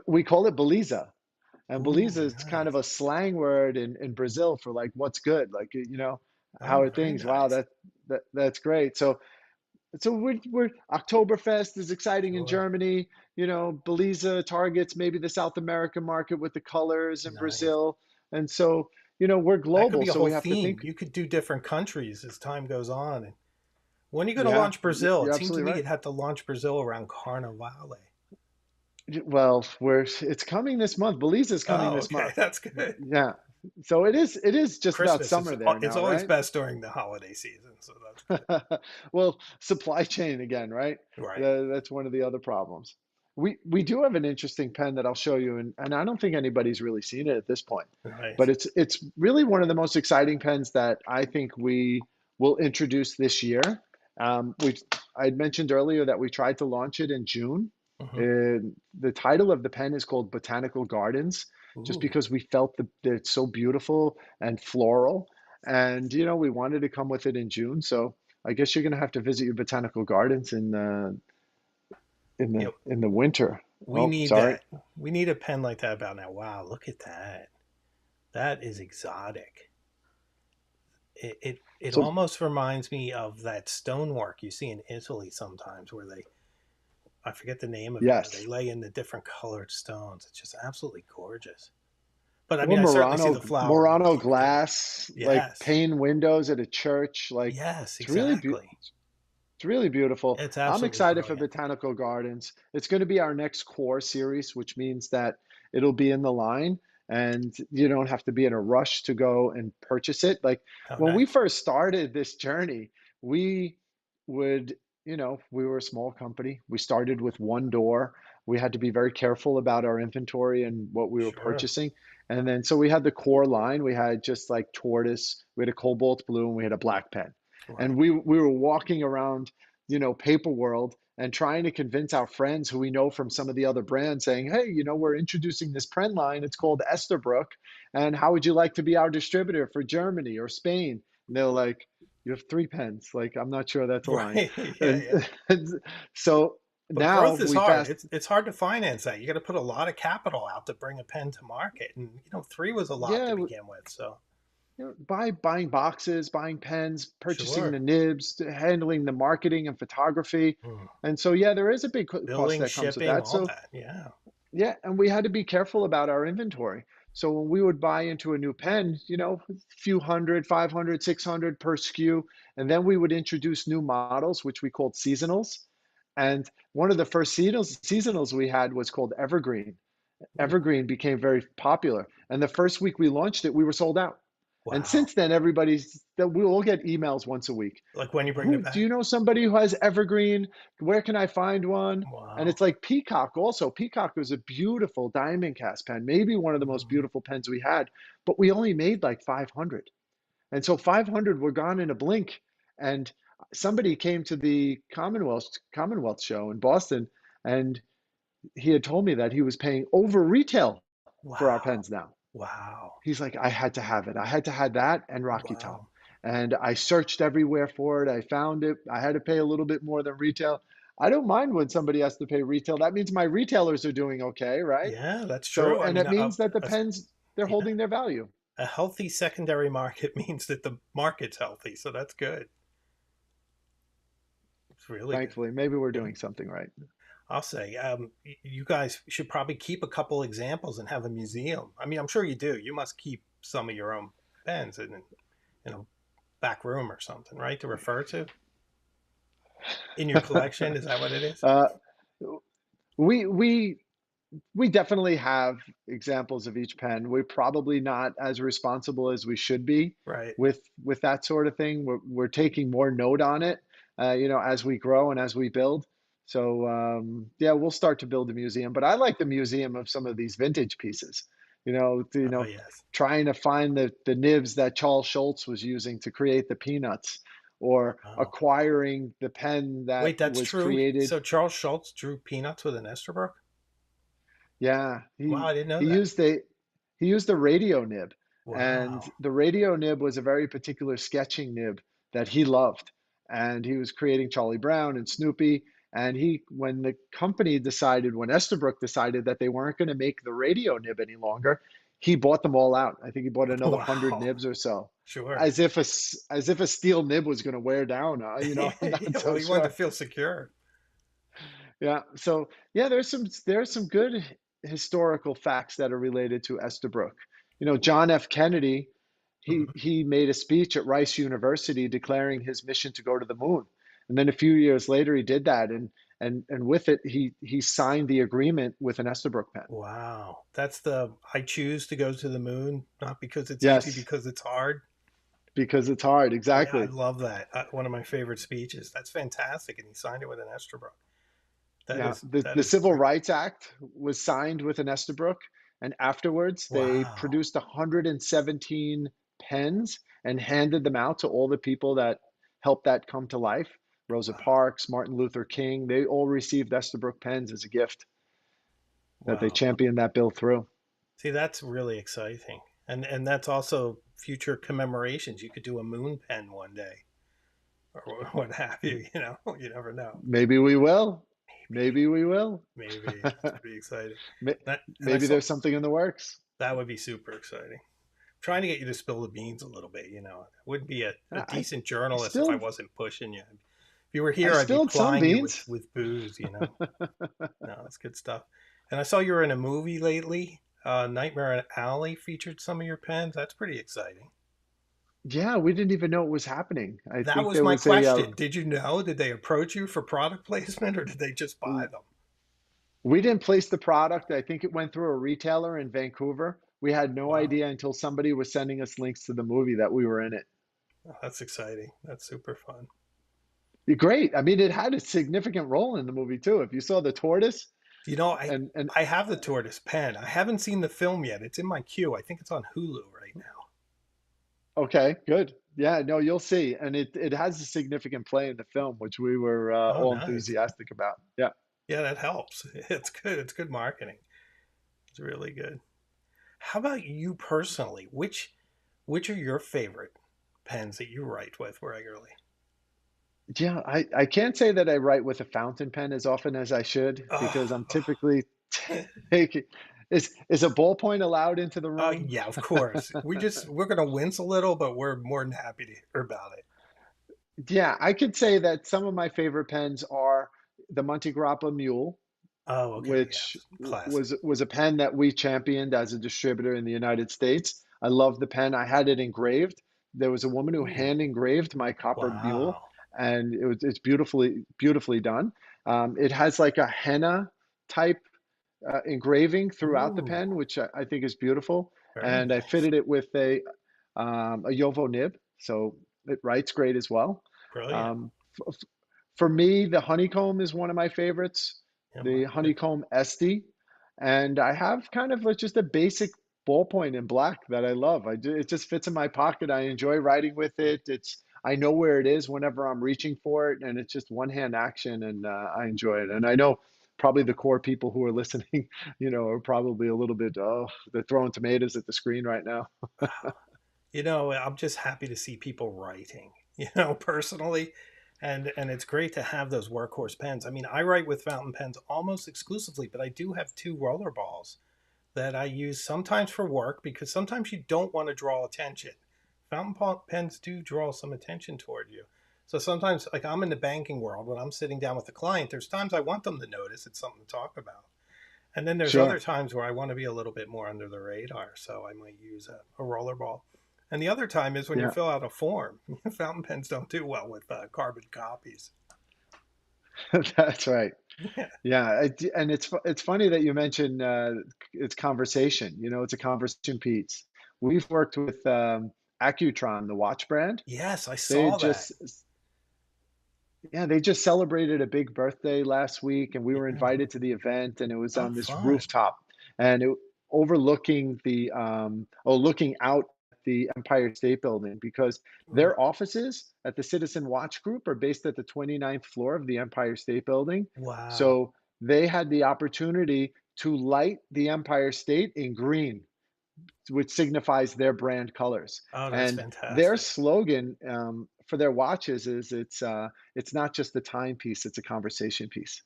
we call it Beliza. And Belisa Ooh, is kind of nice. a slang word in Brazil for like what's good, like how Oh, are very things? Wow, nice. that's great. So we're Oktoberfest is exciting in Sure. Germany. Belize targets maybe the South American market with the colors in Nice. Brazil, and so we're That could global, be a so whole we have to theme. think. You could do different countries as time goes on. And when are you going to Yeah, launch Brazil? you're It seemed to absolutely me right. you'd have to launch Brazil around Carnivale. Well, it's coming this month. Belize is coming Oh, this okay. month. That's good. Yeah, so it is just about Christmas is summer there it's now, always right? best during the holiday season, so that's good. Well, supply chain again, right? Right. That's one of the other problems. We do have an interesting pen that I'll show you, and I don't think anybody's really seen it at this point, but Nice. it's really one of the most exciting pens that I think we will introduce this year. We I had mentioned earlier that we tried to launch it in June. Hmm. The title of the pen is called Botanical Gardens, just Ooh. because we felt that it's so beautiful and floral, and we wanted to come with it in June. So I guess you're going to have to visit your botanical gardens You know, in the winter. we Oh, need sorry. that. We need a pen like that about now. Wow, look at that. That is exotic. It So almost reminds me of that stonework you see in Italy sometimes where they I forget the name of it, where they yes, lay in the different colored stones. It's just absolutely gorgeous. But I or mean, I certainly see the flower Murano motifs too. glass, like Yes. pane windows at a church. Like Yes, it's really beautiful. exactly. It's really beautiful. It's I'm absolutely excited for brilliant. Botanical Gardens. It's going to be our next core series, which means that it'll be in the line and you don't have to be in a rush to go and purchase it. Like Oh, when we nice. first started this journey, we would, we were a small company. We started with one door. We had to be very careful about our inventory and what we were Sure. purchasing. And then, so we had the core line. We had just like tortoise, we had a cobalt blue, and we had a black pen. And Right. we were walking around, paper world and trying to convince our friends who we know from some of the other brands saying, hey, we're introducing this pen line. It's called Esterbrook. And how would you like to be our distributor for Germany or Spain? And they're like, you have three pens. Like, I'm not sure that's aligned. Right. Yeah, And, yeah. and so But now growth is we hard. fast, It's hard to finance that. You got to put a lot of capital out to bring a pen to market, and three was a lot to yeah, begin with. So buying boxes, buying pens, purchasing sure. the nibs, handling the marketing and photography. Hmm. And so, yeah, there is a big cost Billing, that comes with shipping, that. all So, that. Yeah. yeah, and we had to be careful about our inventory. So when we would buy into a new pen, a few hundred, 500, 600 per SKU, and then we would introduce new models, which we called seasonals. And one of the first seasonals we had was called Evergreen. Ooh, Evergreen became very popular. And the first week we launched it, we were sold out. And wow. since then, we all get emails once a week. Like when you bring it Who do back. you know somebody who has Evergreen? Where can I find one? And Wow. it's like Peacock also. Peacock was a beautiful diamond cast pen, maybe one of the most Mhm. beautiful pens we had, but we only made like 500. And so 500 were gone in a blink. And somebody came to the Commonwealth show in Boston, and he had told me that he was paying over retail for our Wow. pens now. Wow. He's like, I had to have it. I had to have that and Rocky Top. Wow. And I searched everywhere for it. I found it. I had to pay a little bit more than retail. I don't mind when somebody has to pay retail. That means my retailers are doing okay, right? Yeah, that's So, true. I and mean, it means that the a pens, they're yeah, holding their value. a healthy secondary market means that the market's healthy, so that's good. It's really good. Thankfully, maybe we're Yeah, doing something right. I'll say, you guys should probably keep a couple examples and have a museum. I mean, I'm sure you do. You must keep some of your own pens in a back room or something, right? To refer to in your collection. Is that what it is? uh, we we we definitely have examples of each pen. We're probably not as responsible as we should be Right. with that sort of thing. We're taking more note on it, as we grow and as we build. So yeah, we'll start to build a museum. But I like the museum of some of these vintage pieces. Oh, yes. Trying to find the nibs that Charles Schultz was using to create the peanuts, or Wow. acquiring the pen that Wait, that's was true. created. So Charles Schultz drew peanuts with an Esterbrook. Yeah, Wow, I didn't know he that. used a he used a radio nib, and Wow. the radio nib was a very particular sketching nib that he loved. And he was creating Charlie Brown and Snoopy, And when the company decided, when Esterbrook decided that they weren't going to make the radio nib any longer, he bought them all out. I think he bought another 100 Wow. nibs or so, Sure. as if a steel nib was going to wear down. I'm not Yeah, well, so you want to sure. feel secure. Yeah. So yeah, there's some good historical facts that are related to Estabrook. John F. Kennedy, he Mhm. he made a speech at Rice University declaring his mission to go to the moon. And then a few years later he did that, and with it he signed the agreement with an Estabrook pen. Wow. That's the I choose to go to the moon, not because it's easy, Yes, because it's hard. because it's hard. Yeah, I Exactly. love that. One of my favorite speeches. That's fantastic, and he signed it with an Esterbrook. That Yeah, is the that the is Civil great. Rights Act was signed with an Estabrook, and afterwards they Wow. produced 117 pens and handed them out to all the people that helped that come to life. Rosa Wow. Parks, Martin Luther King, they all received Estabrook pens as a gift that they Wow. championed that bill through. See, that's really exciting. And that's also future commemorations. You could do a moon pen one day or what have you, you know. You never know. Maybe we will. Maybe. Maybe we will. Maybe. That's pretty exciting. And I Maybe saw there's something in the works. that would be super exciting. Trying to get you to spill the beans a little bit, you know. I wouldn't be a I, decent I journalist if I spilled wasn't pushing you. If you were I here, I'd be spilled some plying you beans. with booze, you know. No, it's good stuff. And I saw you were in a movie lately. Nightmare Alley featured some of your pens. That's pretty exciting. Yeah, we didn't even know it was happening. I That think was there my was a question. Did you know? Did they approach you for product placement or did they just buy them? we didn't place the product. I think it went through a retailer in Vancouver. We had no Wow. idea until somebody was sending us links to the movie that we were in it. Oh, that's exciting. That's super fun. Great. I mean, it had a significant role in the movie too. If you saw the tortoise You know, and I have the tortoise pen. I haven't seen the film yet. It's in my queue. I think it's on Hulu right now. okay, good. Yeah, no, you'll see. And it has a significant play in the film, which we were Oh, all nice. enthusiastic about. Yeah. Yeah, that helps. It's good. It's good marketing. It's really good. How about you personally? Which are your favorite pens that you write with regularly? Yeah, I can't say that I write with a fountain pen as often as I should because I'm Oh, typically taking. Is a ballpoint allowed into the oh room? yeah, of course. We're gonna wince a little, but we're more than happy to hear about it. Yeah, I could say that some of my favorite pens are the Monte Grappa Mule, Oh, okay, which yes, classic. was a pen that we championed as a distributor in the United States. I love the pen. I had it engraved. There was a woman who Ooh, hand engraved my copper mule, wow. and it's beautifully done. It has like a henna type engraving throughout the Ooh, pen, which I think is beautiful. very And I nice. fitted it with a Yovo nib, so it writes great as well. Brilliant. Um, for me, the honeycomb is one of my favorites, Yeah, the honeycomb Esty. And I have kind of just a basic ballpoint in black that I love. It just fits in my pocket. I enjoy writing with it. I know where it is whenever I'm reaching for it, and it's just one hand action, and I enjoy it. And I know probably the core people who are listening, are probably a little bit, oh, they're throwing tomatoes at the screen right now. you know, I'm just happy to see people writing, you know, personally. And it's great to have those workhorse pens. I mean, I write with fountain pens almost exclusively, but I do have two roller balls that I use sometimes for work because sometimes you don't want to draw attention. Pens do draw some attention toward you. So sometimes, like I'm in the banking world, when I'm sitting down with a client, there's times I want them to notice it's something to talk about. And then there's other Sure. times where I want to be a little bit more under the radar. So I might use a rollerball. And the other time is when you Yeah. fill out a form. Fountain pens don't do well with carbon copies. That's right. Yeah. Yeah, and it's funny that you mentioned it's conversation. It's a conversation piece. We've worked with Accutron, the watch brand. Yes, I They saw that. just Yeah, they just celebrated a big birthday last week, and we were Yeah. invited to the event, and it was Oh, on this fun. rooftop, and overlooking looking out at the Empire State Building because Ooh, their offices at the Citizen Watch Group are based at the 29th floor of the Empire State Building. wow. So they had the opportunity to light the Empire State in green, which signifies their brand colors. Oh, that's And their fantastic. slogan for their watches is it's not just a timepiece, it's a conversation piece.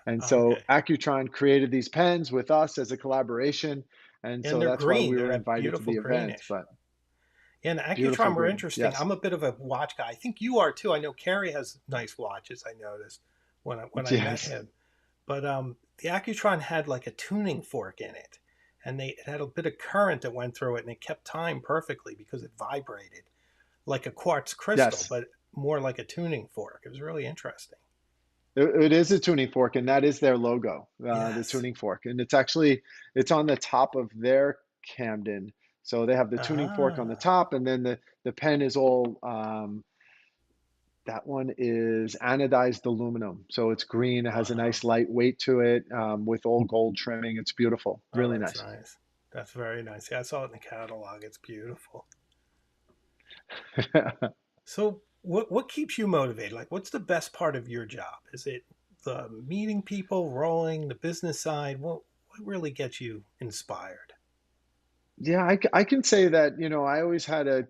And so Okay. Accutron created these pens with us as a collaboration, and And so they're that's why green. we They're were that invited to beautiful the event. greenish. But And beautiful Accutron were green, interesting. yes, I'm a bit of a watch guy. I think you are too. I know Carrie has nice watches. I noticed when I met yes. him. But the Accutron had like a tuning fork in it, and it had a bit of current that went through it, and it kept time perfectly because it vibrated like a quartz crystal, Yes, but more like a tuning fork. It was really interesting. it is a tuning fork, and that is their logo, the Yes. tuning fork, and it's on the top of their Camden. So they have the tuning fork on the Ah. top, and then the pen is all that one is anodized aluminum. So it's green. It has a Wow. nice light weight to it with all gold trimming. It's beautiful, Oh, really that's nice. nice. That's very nice. Yeah, I saw it in the catalog. It's beautiful. So, what keeps you motivated? Like, what's the best part of your job? Is it the meeting people, rolling, the business side? What really gets you inspired? Yeah, I can say that, I always had a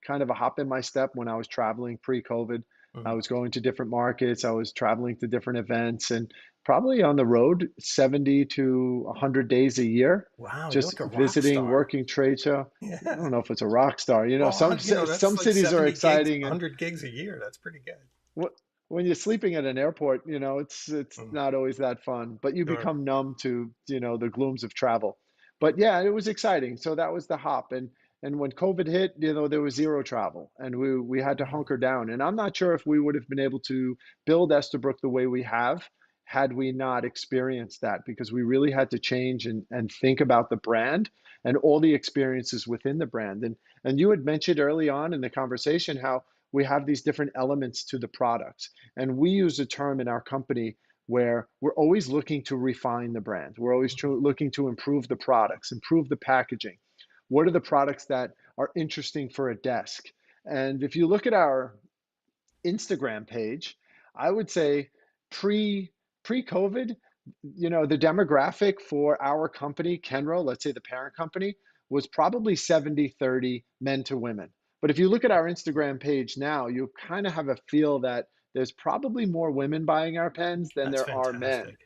kind of a hop in my step when I was traveling pre-COVID. I Mm. was going to different markets, I was traveling to different events, and probably on the road 70 to 100 days a year, Wow, you're just like a rock visiting, star. working trade show. I Yeah. don't know if it's a rock star. Well, Some that's like cities are 70 gigs, exciting, and 100 gigs a year. That's pretty good. wh- when you're sleeping at an airport, it's Mm. not always that fun, but you Sure. become numb to, the glooms of travel. But yeah, it was exciting. So that was the hop. And when COVID hit, there was zero travel, and we had to Mm. hunker down. And I'm not sure if we would have been able to build Esterbrook the way we have had we not experienced that, because we really had to change and think about the brand and all the experiences within the brand. And you had mentioned early on in the conversation how we have these different elements to the products. And we use a term in our company where we're always looking to refine the brand. We're always looking to improve the products, improve the packaging. What are the products that are interesting for a desk? And if you look at our Instagram page, I would say pre pre-COVID, the demographic for our company, Kenro, let's say the parent company, was probably 70-30 men to women. But if you look at our Instagram page now, you kind of have a feel that there's probably more women buying our pens than That's there are men. fantastic.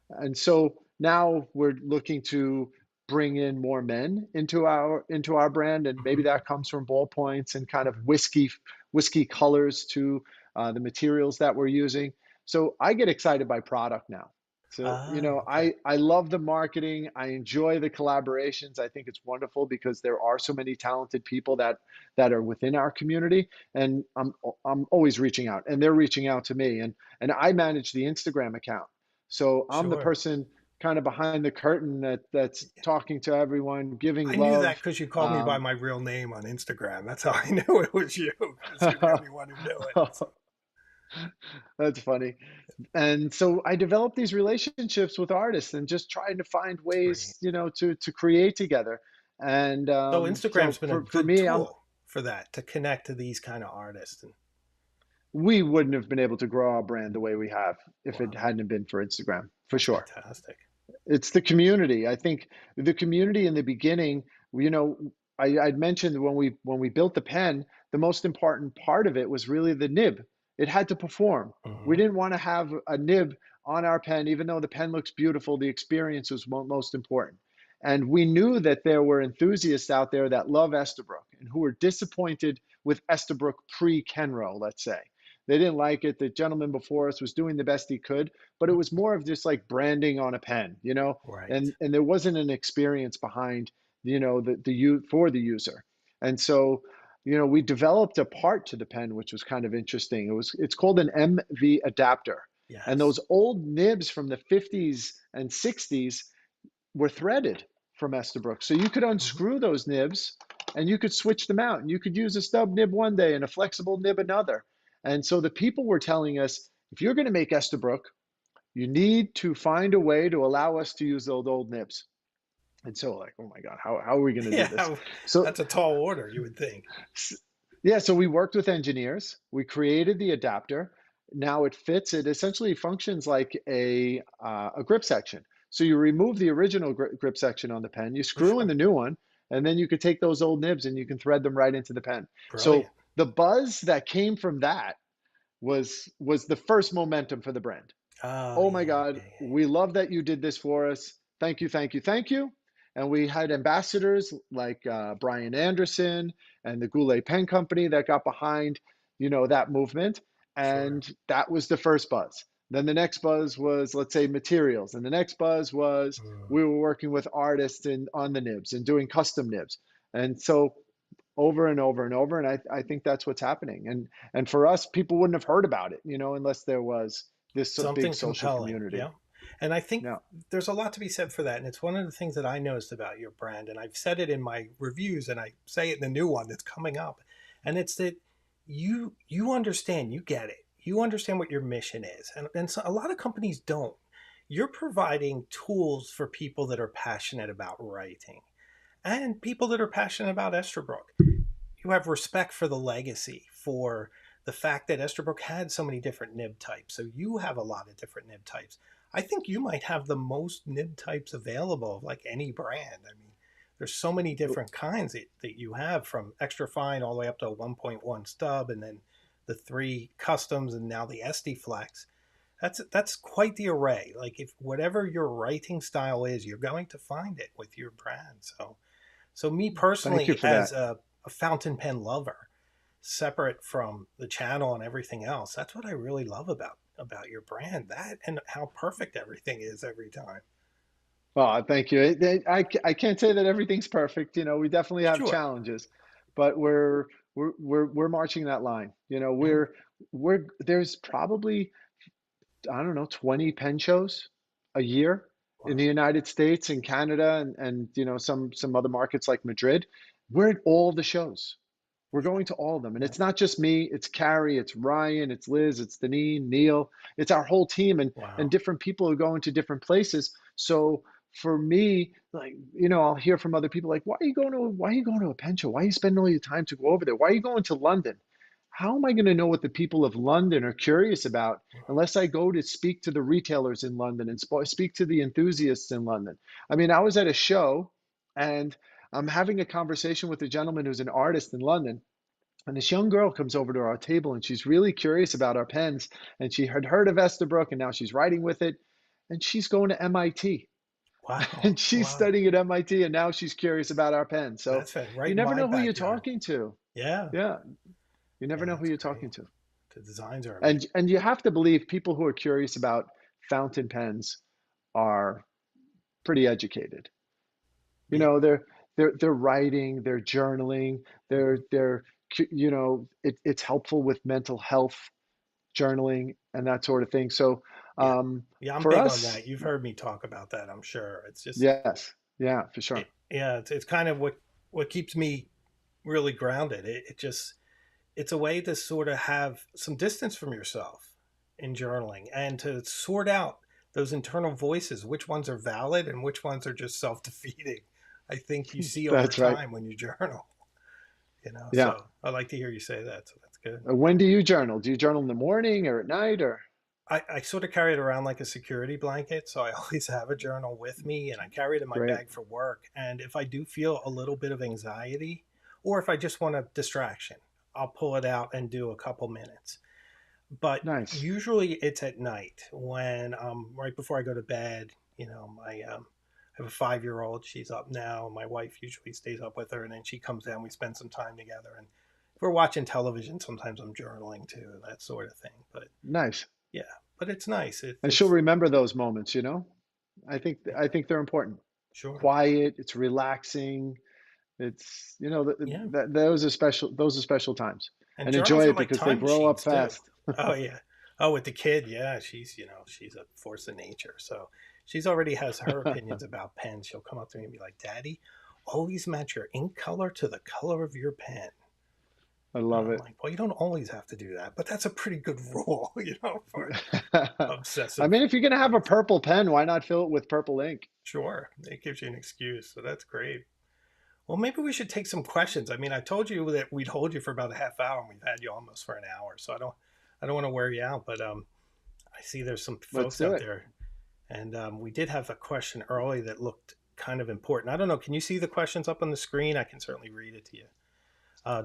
And so now we're looking to bring in more men into our brand, and maybe Hmm. that comes from ballpoints and kind of whiskey colors to the materials that we're using. So I get excited by product now. So, Ah, okay. I love the marketing. I enjoy the collaborations. I think it's wonderful because there are so many talented people that are within our community, and I'm always reaching out, and they're reaching out to me, and I manage the Instagram account. So I'm the Sure. person kind of behind the curtain that's talking to everyone, giving I knew that love. because you called me by Um, my real name on Instagram. That's how I knew it was you, because you're the only one who knew it. So that's funny. And so I developed these relationships with artists and just trying to find it's ways, great. to create together. And So so Instagram's been a for good me, tool for that to connect to these kind of artists. And we wouldn't have been able to grow our brand the way we have if it wow, hadn't been for Instagram, for that's sure. fantastic. It's the community. I think the community in the beginning, I'd mentioned when we built the pen, the most important part of it was really the nib. It had to perform. We Hmm. didn't want to have a nib on our pen, even though the pen looks beautiful. The experience was most important. And we knew that there were enthusiasts out there that love Esterbrook and who were disappointed with Esterbrook pre-Kenro, let's say. They didn't like it. The gentleman before us was doing the best he could, but it was more of just like branding on a pen, Right. and there wasn't an experience behind, for the user. And so, we developed a part to the pen which was kind of interesting. It's called an MV adapter. And Yes. those old nibs from the 50s and 60s were threaded from Esterbrook. So you could Hmm. unscrew those nibs and you could switch them out. And you could use a stub nib one day and a flexible nib another. And so the people were telling us, if you're going to make Esterbrook, you need to find a way to allow us to use those old nibs. And so, like, oh my God, how are we going to do this? Yeah, So that's a tall order, you would think. yeah, so we worked with engineers. We created the adapter. Now it fits. It essentially functions like a grip section. So you remove the original grip section on the pen, you For screw in sure. the new one, and then you could take those old nibs and you can thread them right into the pen. So Brilliant. the buzz that came from that was the first momentum for the brand. Oh, Oh my yeah, God, yeah, yeah, we love that you did this for us. Thank you, thank you, thank you. And we had ambassadors like Brian Anderson and the Goulet Pen Company that got behind, that movement. sure. And that was the first buzz. Then the next buzz was, let's say, materials. And the next buzz was Mm. we were working with artists on the nibs and doing custom nibs. And so over and over and over. And I think that's what's happening. And for us, people wouldn't have heard about it, unless there was this big Something social compelling, community. yeah. And I think Yeah. there's a lot to be said for that. And it's one of the things that I noticed about your brand. And I've said it in my reviews and I say it in the new one that's coming up. And it's that you understand, you get it. You understand what your mission is. And so a lot of companies don't. You're providing tools for people that are passionate about writing and people that are passionate about Esterbrook. You have respect for the legacy, for the fact that Esterbrook had so many different nib types. So you have a lot of different nib types. I think you might have the most nib types available of like any brand. I mean, there's so many different kinds that you have, from extra fine all the way up to a 1.1 stub, and then the three customs, and now the SD Flex. That's quite the array. Like, if whatever your writing style is, you're going to find it with your brand. So me Thank you personally, for as that. a fountain pen lover, separate from the channel and everything else, that's what I really love about your brand. That and how perfect everything is every time. Oh, thank you. I can't say that everything's perfect. We definitely have Sure. challenges, but we're marching that line. Yeah. There's probably, I don't know, 20 pen shows a year in the Wow. United States and Canada and some other markets like Madrid. We're at all the shows. We're going to all of them. And Yeah. it's not just me, it's Carrie, it's Ryan, it's Liz, it's Deneen, Neil. It's our whole team and Wow. different people are going to different places. So for me, like, I'll hear from other people like, why are you going to a pen show? Why are you spending all your time to go over there? Why are you going to London? How am I going to know what the people of London are curious about unless I go to speak to the retailers in London and speak to the enthusiasts in London? I mean, I was at a show and I'm having a conversation with a gentleman who's an artist in London. And this young girl comes over to our table and she's really curious about our pens. And she had heard of Esterbrook and now she's writing with it. And she's going to MIT Wow. and she's Wow. studying at MIT and now she's curious about our pens. So That's it. you Right in never my know who you're backyard. talking to. Yeah. Yeah, you never Yeah, know who that's you're great. talking to. The designs are amazing. And you have to believe people who are curious about fountain pens are pretty educated. Yeah. They're writing, they're journaling, Mhm. they're it's helpful with mental health journaling and that sort of thing. So Yeah. Yeah, I'm for big on us, that. You've heard me talk about that, I'm sure. It's just yes, yeah, for sure. yeah, it's kind of what keeps me really grounded. It just it's a way to sort of have some distance from yourself in journaling and to sort out those internal voices, which ones are valid and which ones are just self-defeating. I think you see over That's right. time when you journal, Yeah. so I like to hear you say that, so that's good. When do you journal? Do you journal in the morning or at night or? I sort of carry it around like a security blanket, so I always have a journal with me, and I carry it in my Great. bag for work. And if I do feel a little bit of anxiety, or if I just want a distraction, I'll pull it out and do a couple minutes. But Nice. usually it's at night when right before I go to bed. I have a 5 year old. She's up now. My wife usually stays up with her, and then she comes down. We spend some time together, and if we're watching television, sometimes I'm journaling too, that sort of thing. But Nice. yeah, but it's nice. And she'll remember those moments. I think they're important. Sure. Quiet, it's relaxing. It's, Yeah, those are special times. and And journals enjoy are it like because they time grow up machines too. fast. Oh yeah. Oh, with the kid, yeah, she's a force of nature. So she's already has her opinions about pens. She'll come up to me and be like, "Daddy, always match your ink color to the color of your pen." I And love I'm it. like, "Well, you don't always have to do that, but that's a pretty good rule, for I obsessive mean, if you're gonna have a pens." purple pen, why not fill it with purple ink? Sure, it gives you an excuse, so that's great. Well, maybe we should take some questions. I mean, I told you that we'd hold you for about a half hour, and we've had you almost for an hour. So I don't want to wear you out. But I see there's some Let's folks do out it. there, and we did have a question early that looked kind of important. I don't know. Can you see the questions up on the screen? I can certainly read it to you.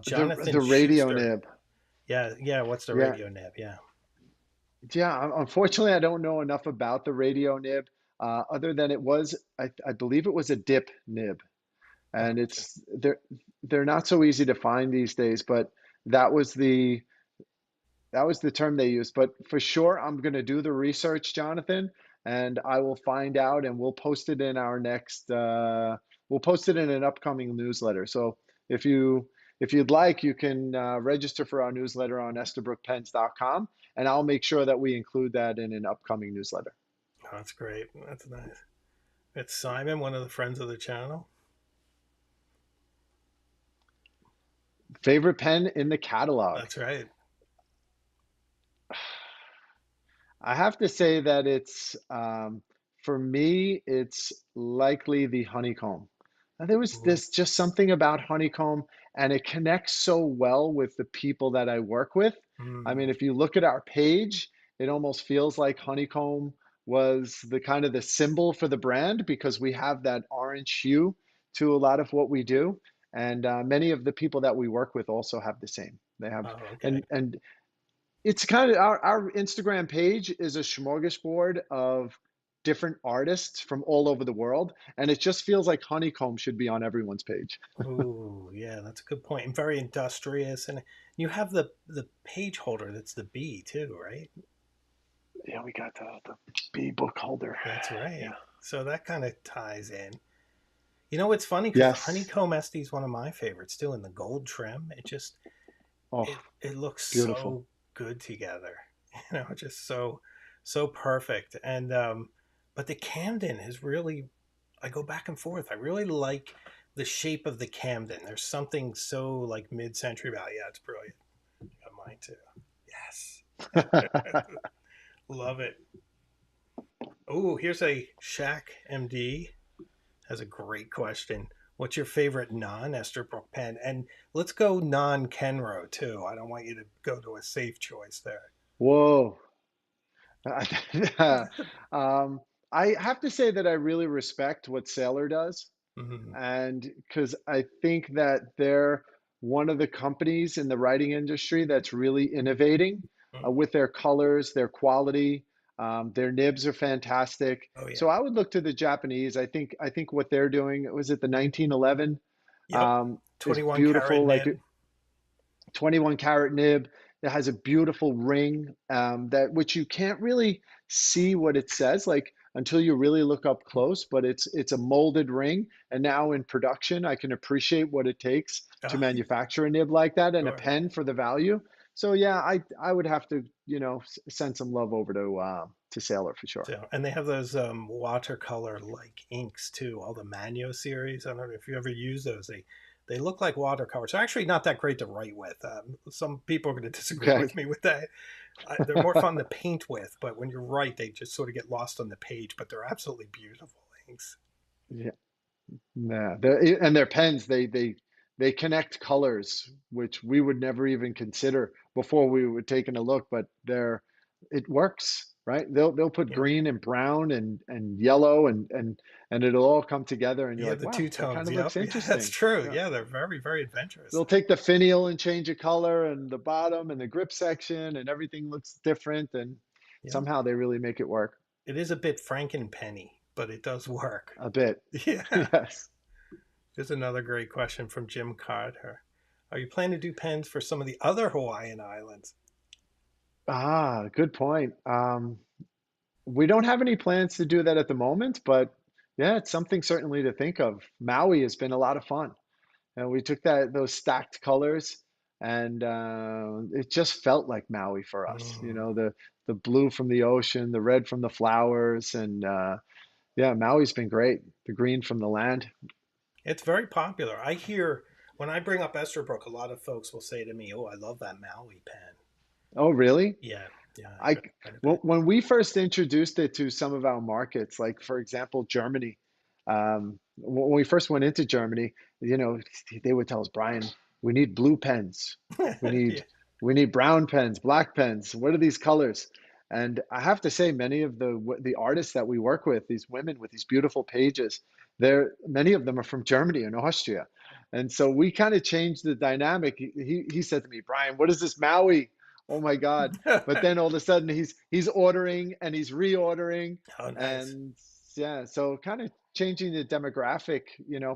Jonathan The radio Schuster. nib. Yeah, yeah. What's the Yeah, radio nib? Yeah. yeah. Unfortunately, I don't know enough about the radio nib, other than I believe it was a dip nib, Oh, and gotcha. they're not so easy to find these days. But that was the that was the term they used. But for sure, I'm going to do the research, Jonathan, and I will find out, and we'll post it in our next. We'll post it in an upcoming newsletter. So if you if you'd like, you can register for our newsletter on esterbrookpens.com, and I'll make sure that we include that in an upcoming newsletter. Oh, that's great. That's nice. It's Simon, one of the friends of the channel. Favorite pen in the catalog. That's right. I have to say that for me, it's likely the honeycomb. There was Mhm. this just something about honeycomb, and it connects so well with the people that I work with. I mean, Mm. if you look at our page, it almost feels like honeycomb was the kind of the symbol for the brand because we have that orange hue to a lot of what we do. And many of the people that we work with also have the same. They have, Oh, okay. and it's kind of our Instagram page is a smorgasbord of different artists from all over the world, and it just feels like honeycomb should be on everyone's page. Oh, yeah, that's a good point. And very industrious. And you have the page holder that's the bee too, right? Yeah, we got the B book holder. That's Yeah. right. So that kind of ties in. You know, it's funny because the Yes. honeycomb SD is one of my favorites too, in the gold trim. Oh, It looks beautiful. so good together. You know, just so perfect. And but the Camden is really, I go back and forth. I really like the shape of the Camden. There's something so like mid-century value. Yeah, it's brilliant. Got mine too. Yes. Love it. Oh, here's a Shaq MD has a great question. What's your favorite non-Esterbrook pen? And let's go non-Kenro too. I don't want you to go to a safe choice there. Whoa. um, I have to say that I really respect what Sailor does. Mhm. And because I think that they're one of the companies in the writing industry that's really innovating Mm. with their colors, their quality. Their nibs are fantastic. Oh So yeah. I would look to the Japanese. I think what they're doing, was it the 1911, Yep. is 21 carat beautiful. Like nib. 21 carat nib that has a beautiful ring, that which you can't really see what it says like until you really look up close, but it's a molded ring, and now in production I can appreciate what it takes to Oh, manufacture a nib like that and a sure. pen for the value. So yeah, I would have to, send some love over to Sailor for sure. So, and they have those watercolor like inks too. All the Manio series. I don't know if you ever use those. They look like watercolors. They're actually not that great to write with. Some people are going to disagree Okay. with me with that. They're more fun to paint with, but when you're right, they just sort of get lost on the page. But they're absolutely beautiful inks. Yeah. Yeah, and their pens, they connect colors, which we would never even consider before we were taking a look, but it works, right? They'll put Yeah, green and brown and yellow and it'll all come together, and you're yeah, like, the wow, two that kind tones. of Yep, looks yeah, that's interesting. true. Yeah. Yeah, they're very adventurous. They'll take the finial and change a color and the bottom and the grip section, and everything looks different, and Yep, somehow they really make it work it is a bit Frankenpenny, but it does work. a bit. Yeah. Yes. Here's another great question from Jim Carter. Are you planning to do pens for some of the other Hawaiian islands? Ah, good point. We don't have any plans to do that at the moment, but yeah, it's something certainly to think of. Maui has been a lot of fun, and we took those stacked colors, and it just felt like Maui for us. Mm. The blue from the ocean, the red from the flowers, and yeah, Maui's been great. The green from the land. It's very popular. I hear when I bring up Esterbrook, a lot of folks will say to me, "Oh, I love that Maui pen." Oh, really? Yeah, yeah, I I hear quite a bit. when we first introduced it to some of our markets, like for example, Germany, when we first went into Germany, you know, they would tell us, Brian, we need blue pens, we Yeah, need we need brown pens, black pens. What are these colors? And I have to say, many of the artists that we work with, these women with these beautiful pages, many of them are from Germany and Austria, And so we kind of changed the dynamic. He said to me, Brian, what is this Maui? Oh my God. But then all of a sudden he's ordering and he's reordering. Oh, nice. And yeah, so kind of changing the demographic,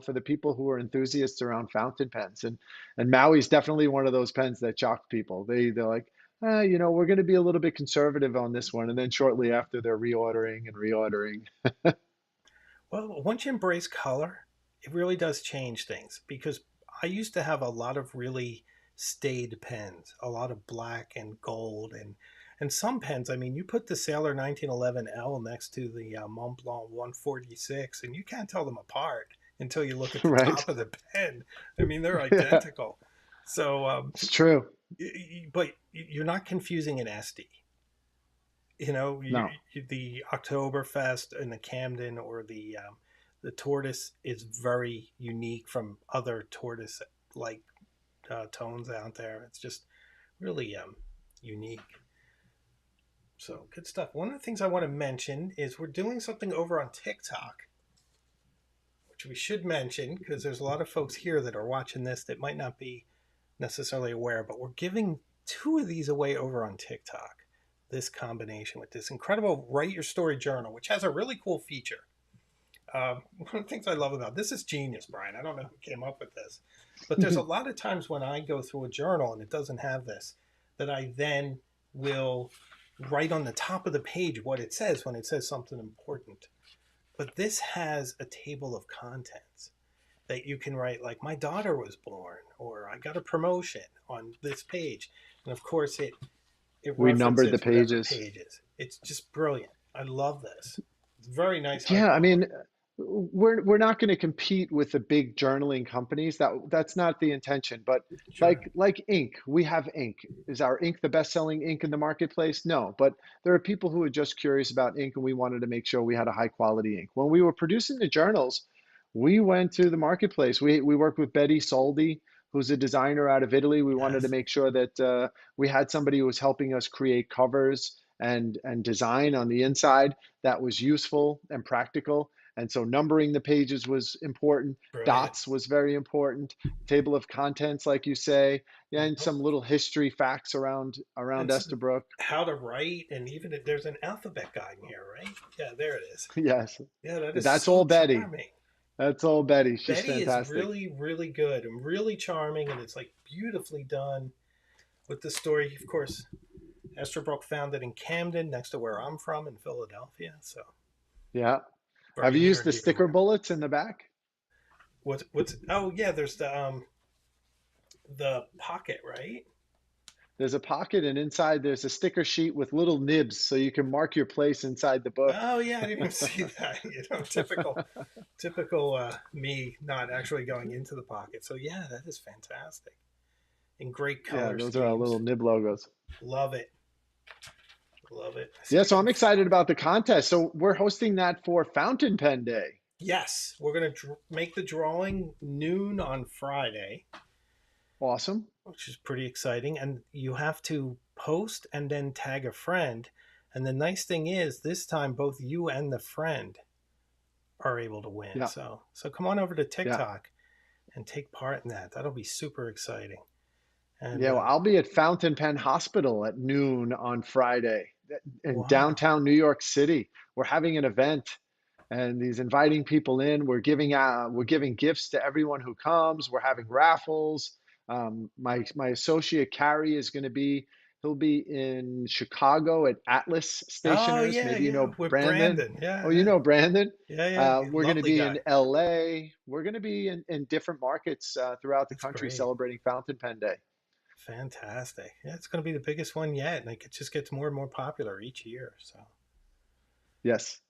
for the people who are enthusiasts around fountain pens. And Maui's definitely one of those pens that shock people. They're like, we're going to be a little bit conservative on this one. And then shortly after, they're reordering and reordering. Well, once you embrace color, it really does change things because I used to have a lot of really staid pens, a lot of black and gold and some pens. I mean, you put the Sailor 1911L next to the Mont Blanc 146 and you can't tell them apart until you look at the Right? top of the pen. I mean, they're Yeah, identical. So, it's true. but you're not confusing an Esty. You know, No. the Oktoberfest in the Camden or the tortoise is very unique from other tortoise like tones out there. It's just really unique. So good stuff. One of the things I want to mention is we're doing something over on TikTok, which we should mention because there's a lot of folks here that are watching this that might not be necessarily aware, but we're giving two of these away over on TikTok. This combination with this incredible Write Your Story journal, which has a really cool feature. One of the things I love about this is genius, Brian. I don't know who came up with this, but there's a lot of times when I go through a journal and it doesn't have this, that I then will write on the top of the page what it says when it says something important. But this has a table of contents that you can write, like, my daughter was born, or I got a promotion on this page. And of course, it We numbered the references whatever pages. pages. It's just brilliant. I love this. It's very nice, high Yeah, I quality. mean, we're not going to compete with the big journaling companies. That's not the intention. But Sure. like ink, we have ink. Is our ink the best-selling ink in the marketplace? No, but there are people who are just curious about ink, and we wanted to make sure we had a high quality ink. When we were producing the journals, we went to the marketplace. We worked with Betty Soldi, who's a designer out of Italy. We wanted to Yes. make sure that we had somebody who was helping us create covers and design on the inside that was useful and practical. And so numbering the pages was important. Brilliant. Dots was very important. Table of contents, like you say, and Yep. some little history facts around And Esterbrook. how to write, and even there's an alphabet guide in here, right? Yeah, there it is. Yes, Yeah, that is that's so all Betty. charming. That's all Betty. She's Betty is fantastic. really, really good and really charming, and it's like beautifully done with the story. Of course, Esterbrook found it in Camden, next to where I'm from in Philadelphia. So Yeah. Have very you near used and the dear to my sticker heart. bullets in the back? What's oh yeah, there's the pocket, right? There's a pocket, and inside there's a sticker sheet with little nibs so you can mark your place inside the book. Oh yeah, I didn't even see that. Typical me not actually going into the pocket. So yeah, that is fantastic. In great Yeah, color those are our schemes. little nib logos. Love it. Love it. I see Yeah, we so got I'm excited about the contest. So we're hosting that for Fountain Pen Day. yes, we're gonna make the drawing noon on Friday, Awesome. which is pretty exciting. And you have to post and then tag a friend. And the nice thing is, this time both you and the friend are able to win. Yeah, So come on over to yeah. TikTok and take part in that. That'll be super exciting. And Yeah, well, I'll be at Fountain Pen Hospital at noon on Friday in wow. downtown New York City. We're having an event, and he's inviting people in. We're giving gifts to everyone who comes. We're having raffles. My associate Carrie is going to be. He'll be in Chicago at Atlas Oh Stationers. yeah, Maybe you yeah. know With Brandon. Brandon. Yeah, Oh, you yeah. know Brandon. Yeah, yeah. We're going to Lovely be guy. in LA. We're going to be in different markets throughout the That's country great. celebrating Fountain Pen Day. Fantastic. Yeah, it's going to be the biggest one yet, and it just gets more and more popular each year. So Yes.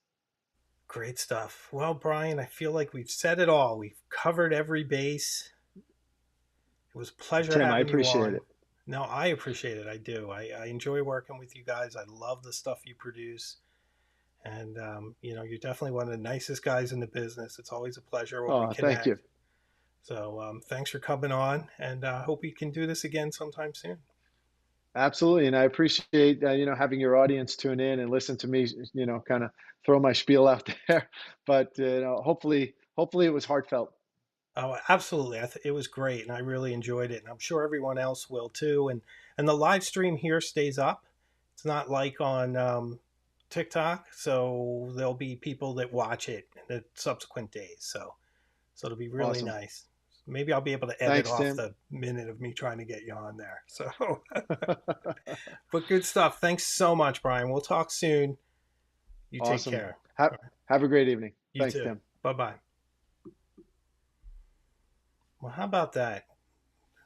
great stuff. Well, Brian, I feel like we've said it all. We've covered every base. It was a pleasure Tim, I having you appreciate on. it. No, I appreciate it. I do. I enjoy working with you guys. I love the stuff you produce. And, you're definitely one of the nicest guys in the business. It's always a pleasure when we Oh, thank you. connect. So thanks for coming on, and I hope we can do this again sometime soon. Absolutely. And I appreciate, having your audience tune in and listen to me, kind of throw my spiel out there. But, hopefully it was heartfelt. Oh, absolutely. It was great, and I really enjoyed it, and I'm sure everyone else will too. And the live stream here stays up. It's not like on TikTok, so there'll be people that watch it in the subsequent days. So it'll be really Awesome. nice. Maybe I'll be able to edit Thanks, off Tim. the minute of me trying to get you on there. So, but good stuff. Thanks so much, Brian. We'll talk soon. You take Awesome. care. Have All right. have a great evening. You Thanks, too. Tim. Bye bye. Well, how about that?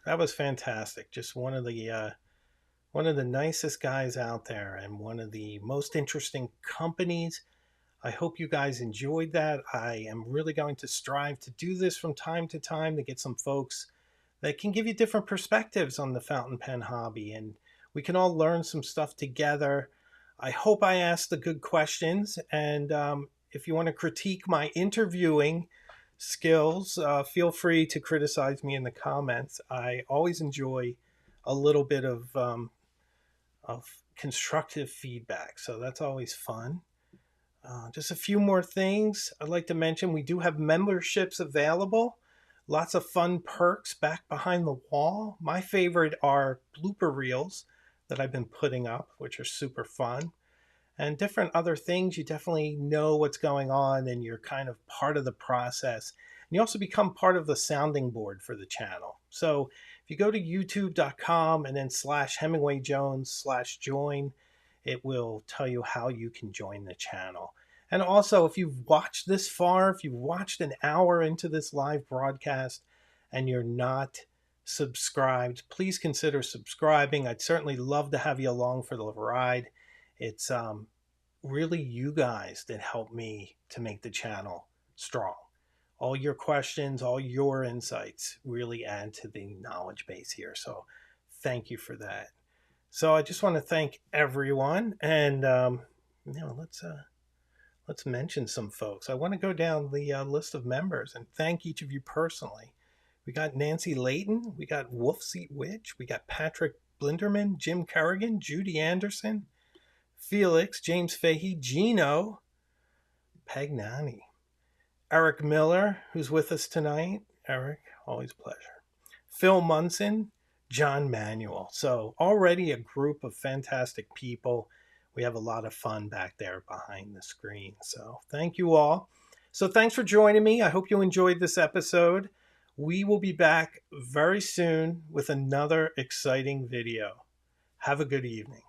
That was fantastic. Just one of the nicest guys out there and one of the most interesting companies. I hope you guys enjoyed that. I am really going to strive to do this from time to time to get some folks that can give you different perspectives on the fountain pen hobby, and we can all learn some stuff together. I hope I asked the good questions, and if you want to critique my interviewing skills, feel free to criticize me in the comments. I always enjoy a little bit of constructive feedback, so that's always fun. Just a few more things I'd like to mention. We do have memberships available. Lots of fun perks back behind the wall. My favorite are blooper reels that I've been putting up, which are super fun, and different other things. You definitely know what's going on and you're kind of part of the process. And you also become part of the sounding board for the channel. So if you go to youtube.com and then slash Hemingway Jones slash join, it will tell you how you can join the channel. And also, if you've watched this far, if you've watched an hour into this live broadcast and you're not subscribed, please consider subscribing. I'd certainly love to have you along for the ride. It's really you guys that help me to make the channel strong. All your questions, all your insights really add to the knowledge base here. So thank you for that. So I just want to thank everyone, and let's mention some folks. I want to go down the list of members and thank each of you personally. We got Nancy Layton, we got Wolf Seat Witch, we got Patrick Blinderman, Jim Kerrigan, Judy Anderson, Felix, James Fahey, Gino, Pagnani, Eric Miller, who's with us tonight. Eric, always a pleasure. Phil Munson, John Manuel. So already a group of fantastic people. We have a lot of fun back there behind the screen. So thank you all. So thanks for joining me. I hope you enjoyed this episode. We will be back very soon with another exciting video. Have a good evening.